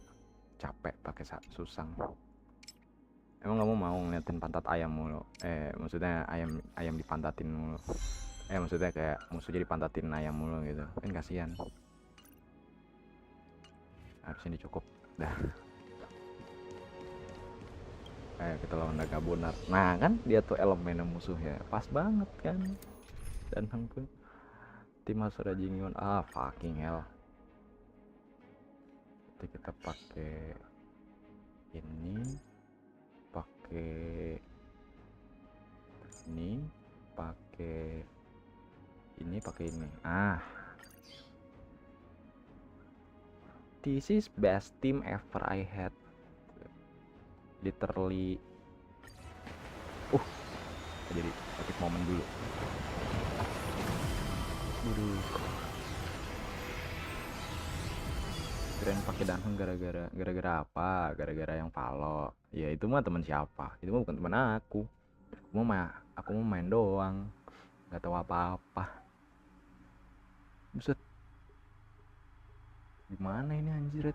capek pakai Susang. Emang kamu mau ngeliatin pantat ayam mulu? Maksudnya ayam dipantatin mulu. Maksudnya kayak musuhnya dipantatin ayam mulu gitu. Kan kasihan. Harusnya dicukup. Dah. Kita lawan naga bonar. Nah kan dia tuh elemennya musuh ya, pas banget kan. Dan pun tim Asura Jingyun. Fucking hell. Nanti kita pakai ini, pakai ini, pakai ini. This is best team ever I had. Literally. Jadi epic moment dulu. Keren pakai danheng gara-gara apa? Gara-gara yang Valo. Ya itu mah teman siapa? Itu mah bukan teman aku. Aku mau main doang. Gak tahu apa-apa. Buset. Gimana ini anjir?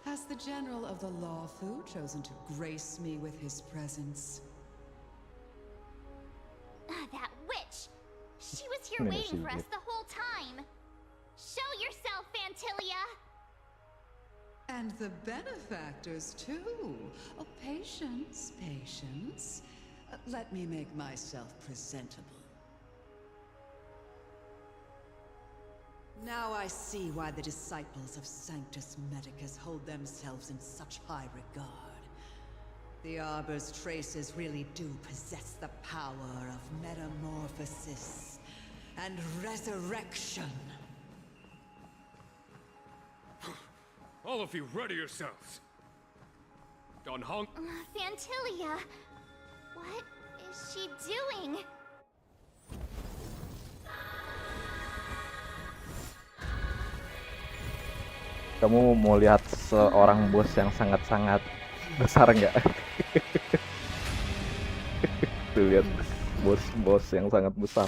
Has the General of the Lawfu chosen to grace me with his presence? That witch! She was here waiting for us the whole time! Show yourself, Ventilia! And the benefactors, too. Oh, patience, patience. Let me make myself presentable. Now I see why the disciples of Sanctus Medicus hold themselves in such high regard. The Arbor's traces really do possess the power of metamorphosis and resurrection. All of you, ready yourselves. Don Hong. Fantilia, what is she doing? Kamu mau lihat seorang bos yang sangat-sangat besar nggak? Tuh lihat bos yang sangat besar.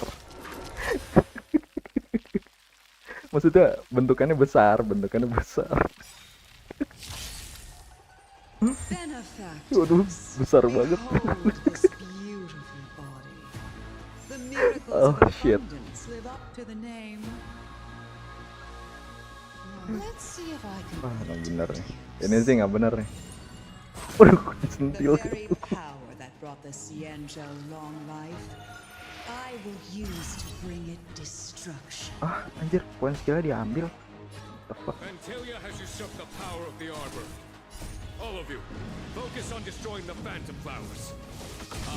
Maksudnya bentukannya besar. Waduh, besar banget. Oh shit. Wah, nggak bener nih. Ini sih nggak bener nih. Waduh, disentil. Ah, anjir, poin skillnya diambil. Fantilia has usurped the power of the Arbor. All of you, focus on destroying the Phantom Flowers.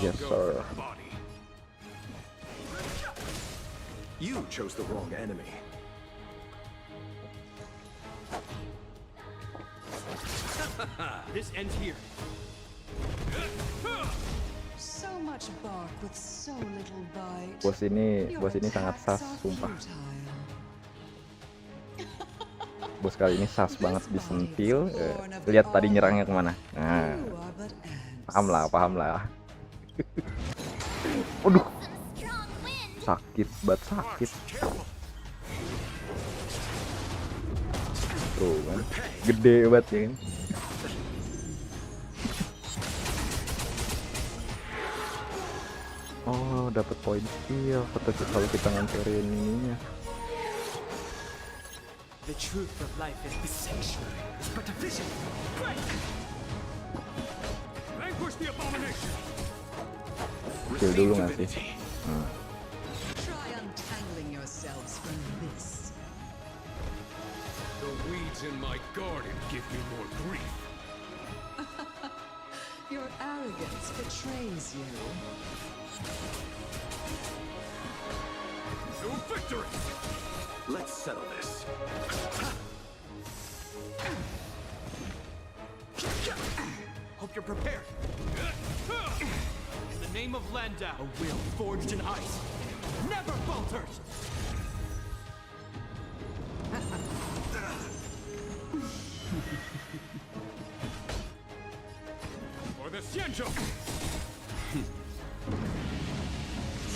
Yes, sir. You chose the wrong enemy. This ends here. So much bark with so little bite. Bos ini sangat sas, sumpah. Bos kali ini sas banget, disentil. Lihat tadi nyerangnya kemana. Nah, paham lah. Waduh, sakit banget. Tuh kan, gede banget ya kan. Oh, dapat poin skill kalau kita ngancurin ininya. The truth of life is the sanctuary. It's but a vision. Quick! Vanquish the abomination. Kill dulu nggak sih? Try untangling yourselves from this. The weeds in my garden give me more grief. Your arrogance betrays you. To victory! Let's settle this. Hope you're prepared. In the name of Landau, a will forged in ice, never falters. For the Xianzhou!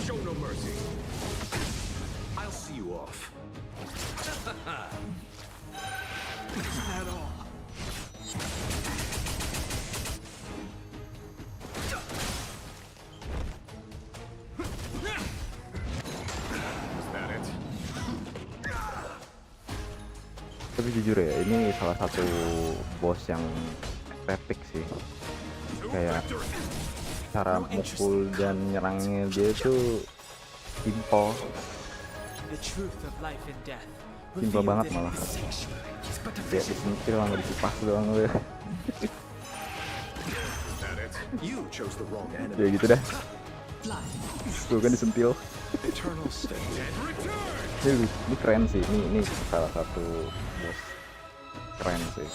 Show no mercy. I'll see you off. Is that all? Is that it? Tapi jujur ya, ini salah satu bos yang epic sih. Kayak cara mukul dan nyerangnya dia tuh simple. Simple banget malah. Dia disentil nggak dikipas doang lu. Ya gitu dah. Tuh kan disentil. Ini keren sih. Ini salah satu bos keren sih.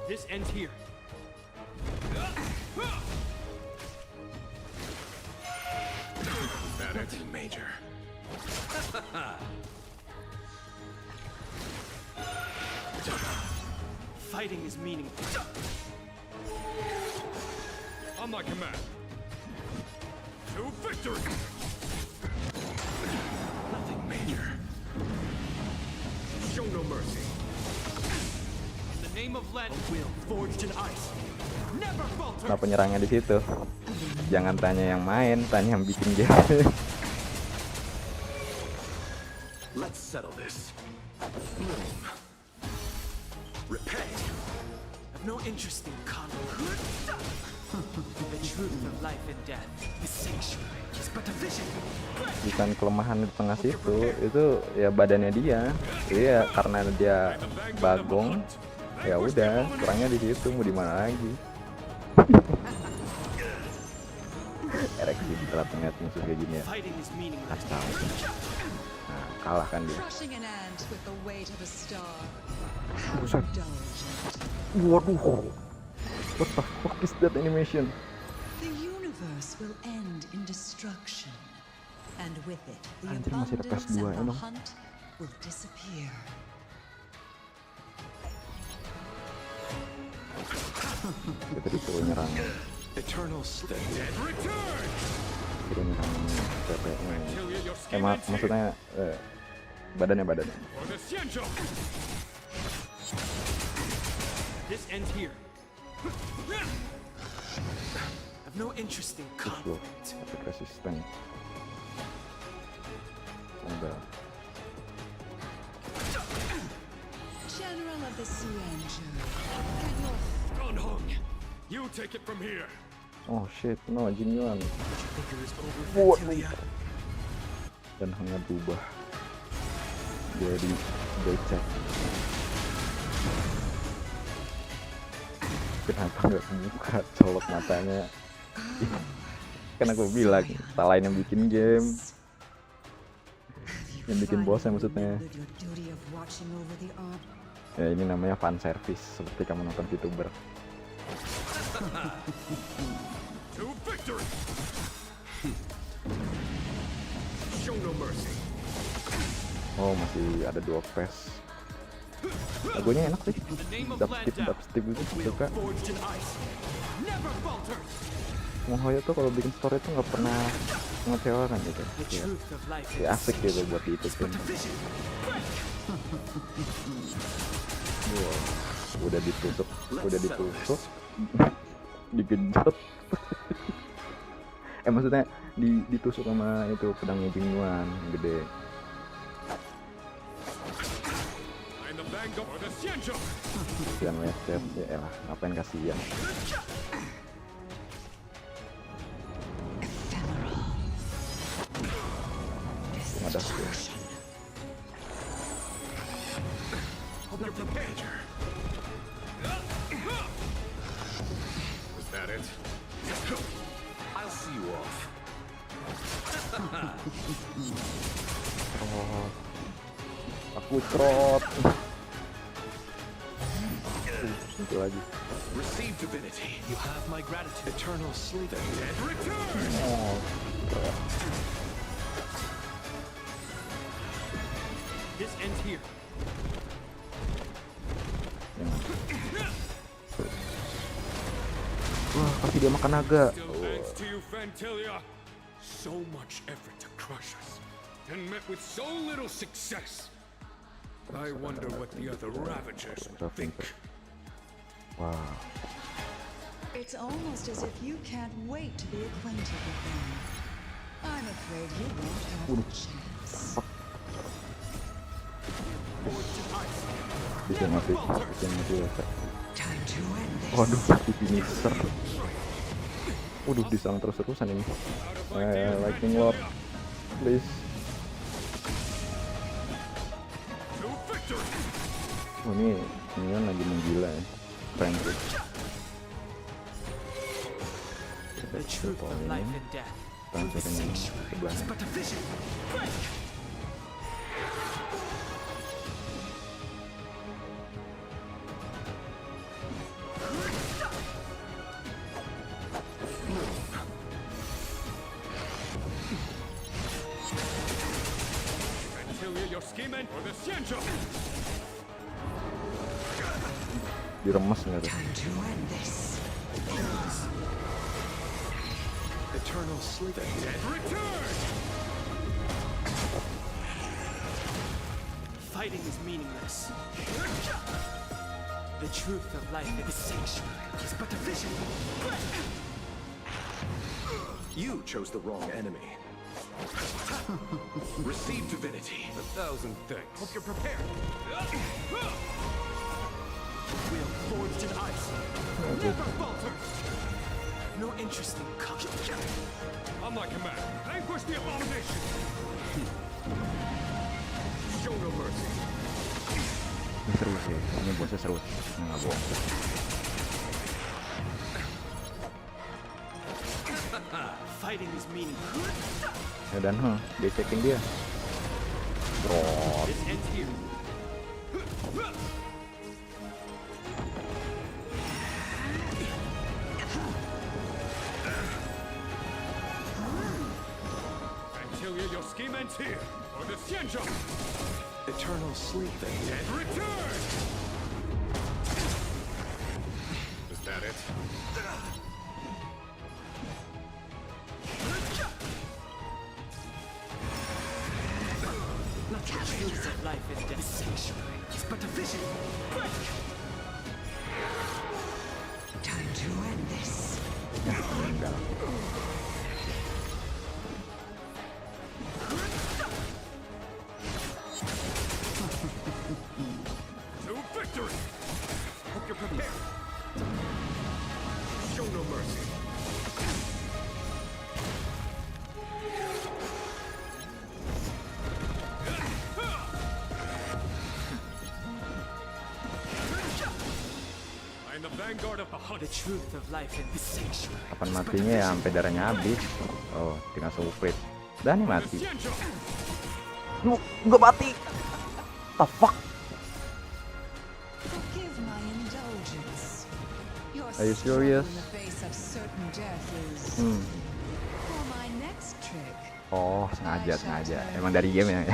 This ends here. Nothing major. Fighting is meaningless. On my command. To victory! Nothing major. Show no mercy. In the name of Land, a will forged in ice. Never falter. Kenapa nyerangnya di situ? Jangan tanya yang main, tanya yang bikin game. Let's settle this. Repay. I've no interest in conflict. The truth of life and death is sanctuary, but a vision. Bukan kelemahan di tengah situ, itu ya badannya dia. Iya, karena dia bagong, ya udah, kurangnya di situ, mau di mana lagi. Ereksi berat ngeliat musuh kayak gini ya. Astaga. Nah, kalah kan dia. Buset. Waduh. What the fuck is that animation? The universe will end in destruction, and with it, the Anjir, masih ada abundance PS2 and ya the dong. hunt will disappear. Kita disuruh nyerang. Eternal Slip. Disuruh nyerang PP-nya. Maksudnya badannya. This ends here. I've no interest in conflict. Efek resisten. Ada. General of the Cianjo. You take it from here. Oh shit, no, Jinyuan. Dan hanya berubah jadi becek. Kenapa nggak kebuka colok matanya? Kan aku bilang salahin yang bikin game, yang bikin bosnya maksudnya. Ya ini namanya fan service, seperti kamu nonton VTuber. To victory. Show no mercy. Oh masih ada 2 pes. Lagunya enak sih, dubstep gitu suka. Mohoyo tuh kalau bikin story tuh nggak pernah ngecewakan gitu. Ya asik gitu buat diikutin. Wow, udah ditusuk, digenjot. Maksudnya ditusuk sama itu pedangnya Jinyuan yang gede. Kasian lecet, ya elah, ngapain kasian. Ada skill. Was that it? I'll see you off. Trot. Aku trot. Itu lagi. Receive divinity. You have my gratitude. Eternal sleep. Oh. This ends here. Wah, kasih dia makan naga. Thanks to you, Fantilia. So much effort to crush us, and met with so little success. I wonder what the other Ravagers would think. Wow. It's almost as if you can't wait to be acquainted with them. I'm afraid you won't have a chance. Bisa mati efek. Waduh, mati finisher. Waduh, diserang terus-terusan ini. Lightning Lord, please. Oh, ini kan lagi menggila ya. Keren sih. The truth of life and death. Tansurin sebelahnya. Diremes nggak tuh? Eternal sleep. Fighting is meaningless. The truth of life is sanctuary, but a vision. You chose the wrong enemy. Receive divinity. 1,000 thanks. Hope you're prepared. will forged in ice never falters. No interest in cooking. On my command, vanquish the abomination! Show no mercy. Ini seru sih, ini bosnya seru. Nggak bohong. Fighting is meaningful. Ya dan dia checking dia. Bro. This ends here. Fantilia, your scheme ends here, or the Xianzhou! Eternal sleeping. And return! Is that it? Not the truth of life and death. Sanctuary is but a vision. Break! Time to end this. To victory! Hope you're prepared. Show no mercy. I am the vanguard of the hunt. The truth of life in this sanctuary. Kapan matinya ya sampai darahnya habis. Oh, tinggal suprit. Dan nih mati. Nggak mati. The fuck? Forgive my indulgence. Your Are you struggle serious? in the face of certain death is for my next trick. Oh, sengaja. Emang dari game ya.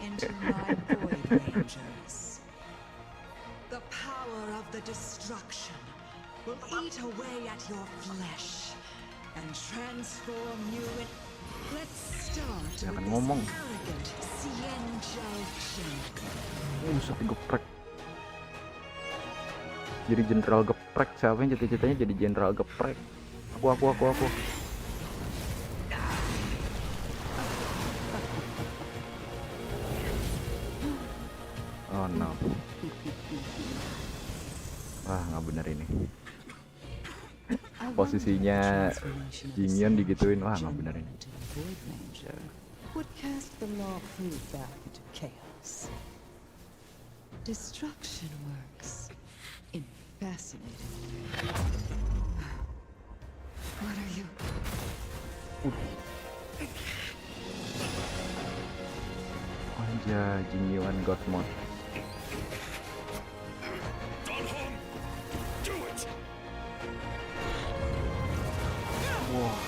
Into my void rangers. The power of the destruction will eat away at your flesh and transform you in. Let's start Jangan with ngomong. this arrogant Xianzhou champion. Buset geprek. Jadi jenderal geprek. Siapa yang cita-citanya jadi jenderal geprek? Aku. Oh no. Wah, nggak bener ini. Posisinya Jingyun digituin. Wah, nggak bener ini. Void Ranger would cast the law food back into chaos. Destruction works in fascinating ways. What are you? Aja, Jingyun God Mode. Do it! Wah.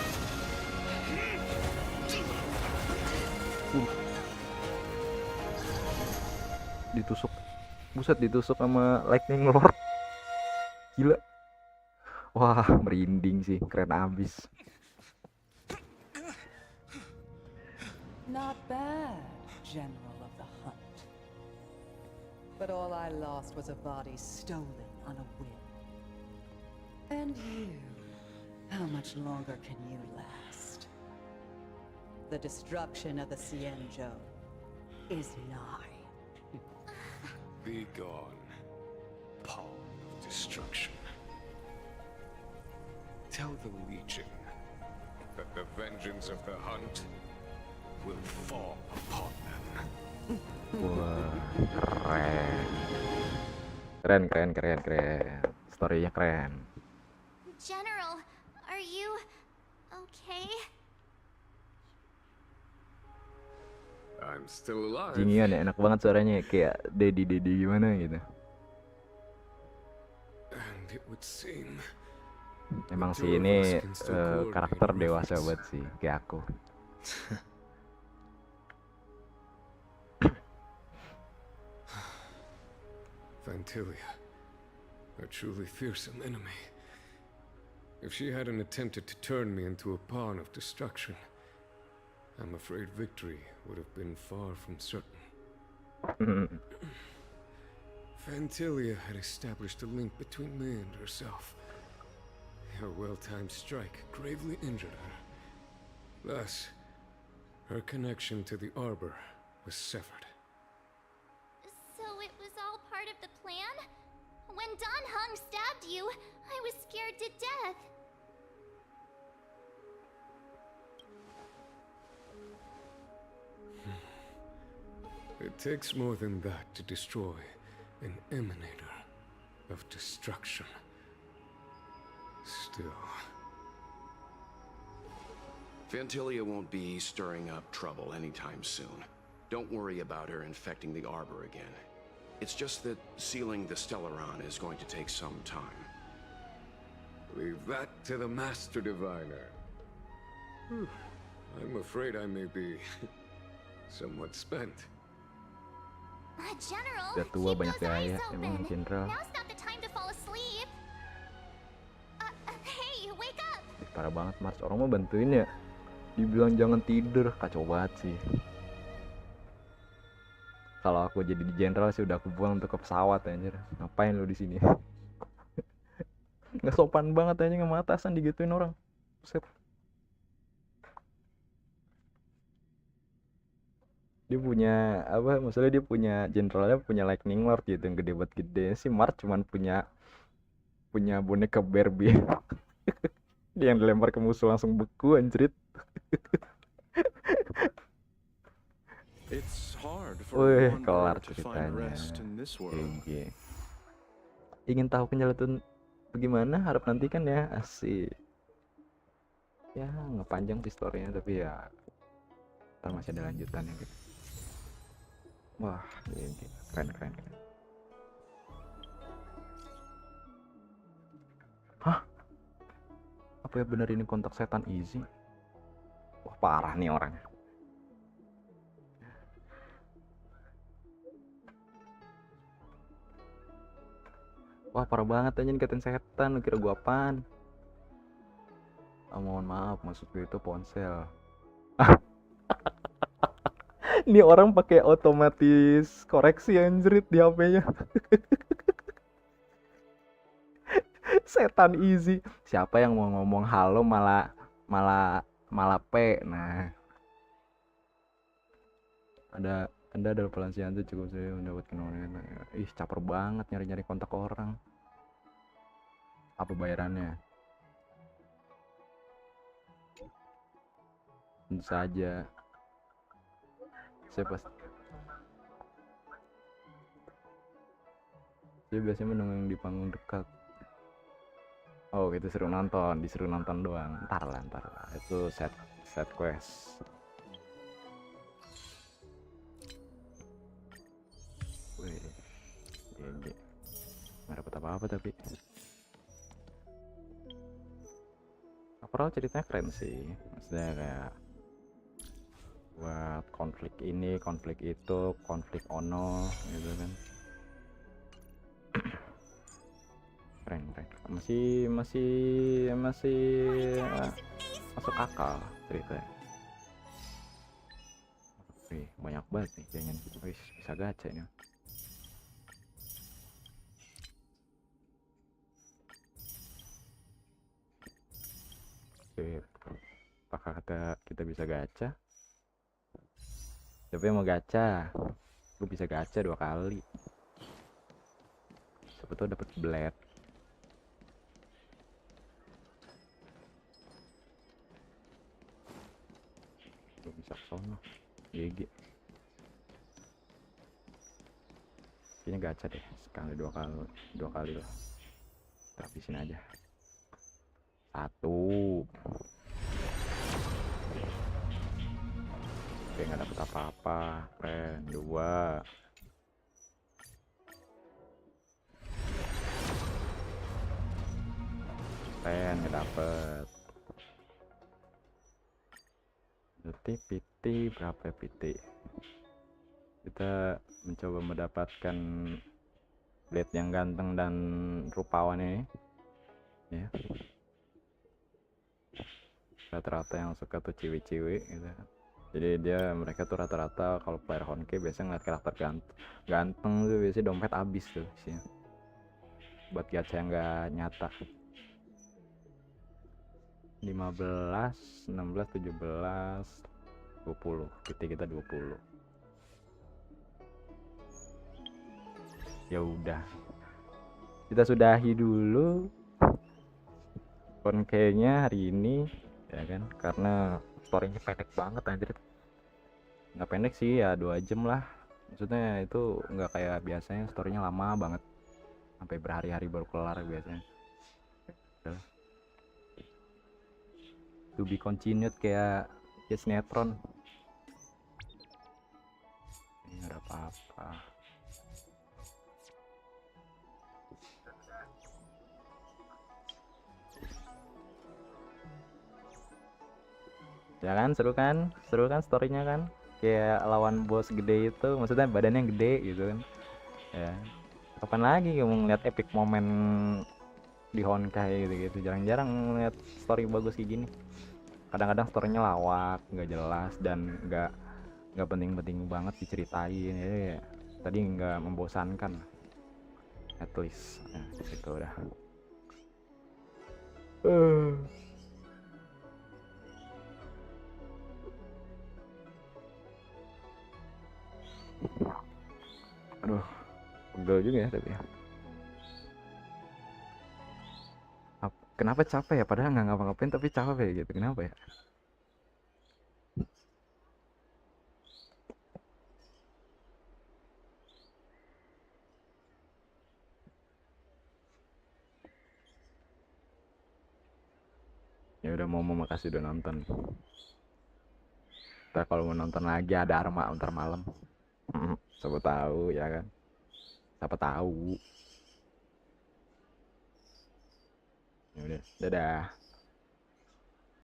Ditusuk. Buset, ditusuk sama Lightning Lord. Gila. Wah, merinding sih, keren abis. Not bad, General of the Hunt. But all I lost was a body stolen on a whim. And you, how much longer can you last? The destruction of the Xianzhou is nigh. Be gone, pawn of destruction. Tell the Legion that the vengeance of the hunt will fall upon them. Wah, keren. Story-nya keren. General, are you okay? I'm still alive. Jingyun ya, enak banget suaranya, kayak Dedi gimana gitu. And it would seem Emang sih ini karakter dewasa banget sih, kayak aku. Fantilia, a truly fearsome enemy. If she hadn't attempted to turn me into a pawn of destruction, I'm afraid victory would have been far from certain. Fantilia had established a link between me and herself. Her well-timed strike gravely injured her. Thus, her connection to the Arbor was severed. So it was all part of the plan? When Don Hung stabbed you, I was scared to death. It takes more than that to destroy an emanator of destruction. Still. Vantilia won't be stirring up trouble anytime soon. Don't worry about her infecting the Arbor again. It's just that sealing the Stellaron is going to take some time. Leave that to the Master Diviner. I'm afraid I may be somewhat spent. General, Udah tua, keep banyak those eyes gaya, emang open. Jenderal. Now's not the time to fall asleep. Hey, wake up! Parah banget Mars, orang mau bantuin ya. Dibilang jangan tidur, kacau banget sih. Kalau aku jadi di Jenderal sih udah aku buang untuk ke pesawat anjir. Ngapain lu di sini? Nggak sopan banget aja sama atasan digituin orang. Buset. Dia punya apa, maksudnya dia punya jenderalnya punya Lightning Lord gitu yang gede banget gede. Si Mars cuman punya boneka Barbie. Dia yang dilempar ke musuh langsung beku anjrit. It's hard for Wih, a kelar wanderer to find ceritanya. rest in this world. GG. Ingin tahu penjelasan bagaimana? Harap nantikan ya, asik. Ya nggak panjang sih storynya tapi ya ntar masih ada lanjutannya gitu. Wah, GG. Keren. Hah? Apa ya bener ini kontak setan easy? Wah parah nih orangnya. Wah parah banget aja dikatain setan, lu kira gua apaan? Mohon maaf, maksud gue itu ponsel. Ini orang pakai otomatis koreksi anjrit di HP-nya. Setan easy. Siapa yang mau ngomong halo malah P. Nah. Anda adalah pelansian itu cukup saya mendapatkan orang. Ih, caper banget nyari-nyari kontak orang. Apa bayarannya? Tentu saja. Saya biasanya menunggu di panggung dekat. Oh, itu disuruh nonton doang. Ntar lah. Itu set quest. Wih, GG. Nggak dapet apa-apa tapi. Overall ceritanya keren sih. Maksudnya kayak buat konflik ini, konflik itu, konflik ono gitu kan. Keren. Masih masuk akal ceritanya. Wih, banyak banget nih kayaknya. Wih, bisa gacha ini. Oke, apakah kita bisa gacha? Siapa yang mau gacha? Gue bisa gacha 2 kali. Siapa tuh dapat blade. Gue bisa sono. GG. Kayaknya gacha deh. Sekali 2 kali lah. Kita habisin aja. 1. Oke, nggak dapet apa-apa. Keren. 2. Keren, nggak dapet. Berarti PT berapa ya PT? Kita mencoba mendapatkan blade yang ganteng dan rupawan ini. Ya. Rata-rata yang suka tuh ciwi-ciwi gitu. Jadi mereka tuh rata-rata kalau player Honkai biasanya ngeliat karakter ganteng tuh biasanya dompet habis tuh isinya. Buat gacha yang nggak nyata. 15, 16, 17, 20. Kita 20. Ya udah. kita sudahi dulu Honkainya hari ini ya kan, karena storynya pendek banget anjir. Nggak pendek sih ya, 2 jam lah, maksudnya itu nggak kayak biasanya storynya lama banget sampai berhari-hari baru kelar biasanya. Udah. To be continued kayak sinetron. Ini nggak ada apa-apa. Ya kan, seru kan storynya kan, kayak lawan bos gede itu, maksudnya badannya gede gitu kan ya. Kapan lagi kamu ngeliat epic moment di Honkai gitu, jarang-jarang ngeliat story bagus kayak gini. Kadang-kadang storynya lawak, nggak jelas, dan nggak penting-penting banget diceritain ya. Tadi nggak membosankan at least ya, gitu udah. Aduh, pegel juga ya tapi ya. Kenapa capek ya, padahal nggak ngapa-ngapain tapi capek gitu, kenapa ya? Ya udah, mau makasih udah nonton. Ntar kalau mau nonton lagi ada Arma ntar malam. Siapa tahu ya kan, siapa tahu. Ya udah, dadah.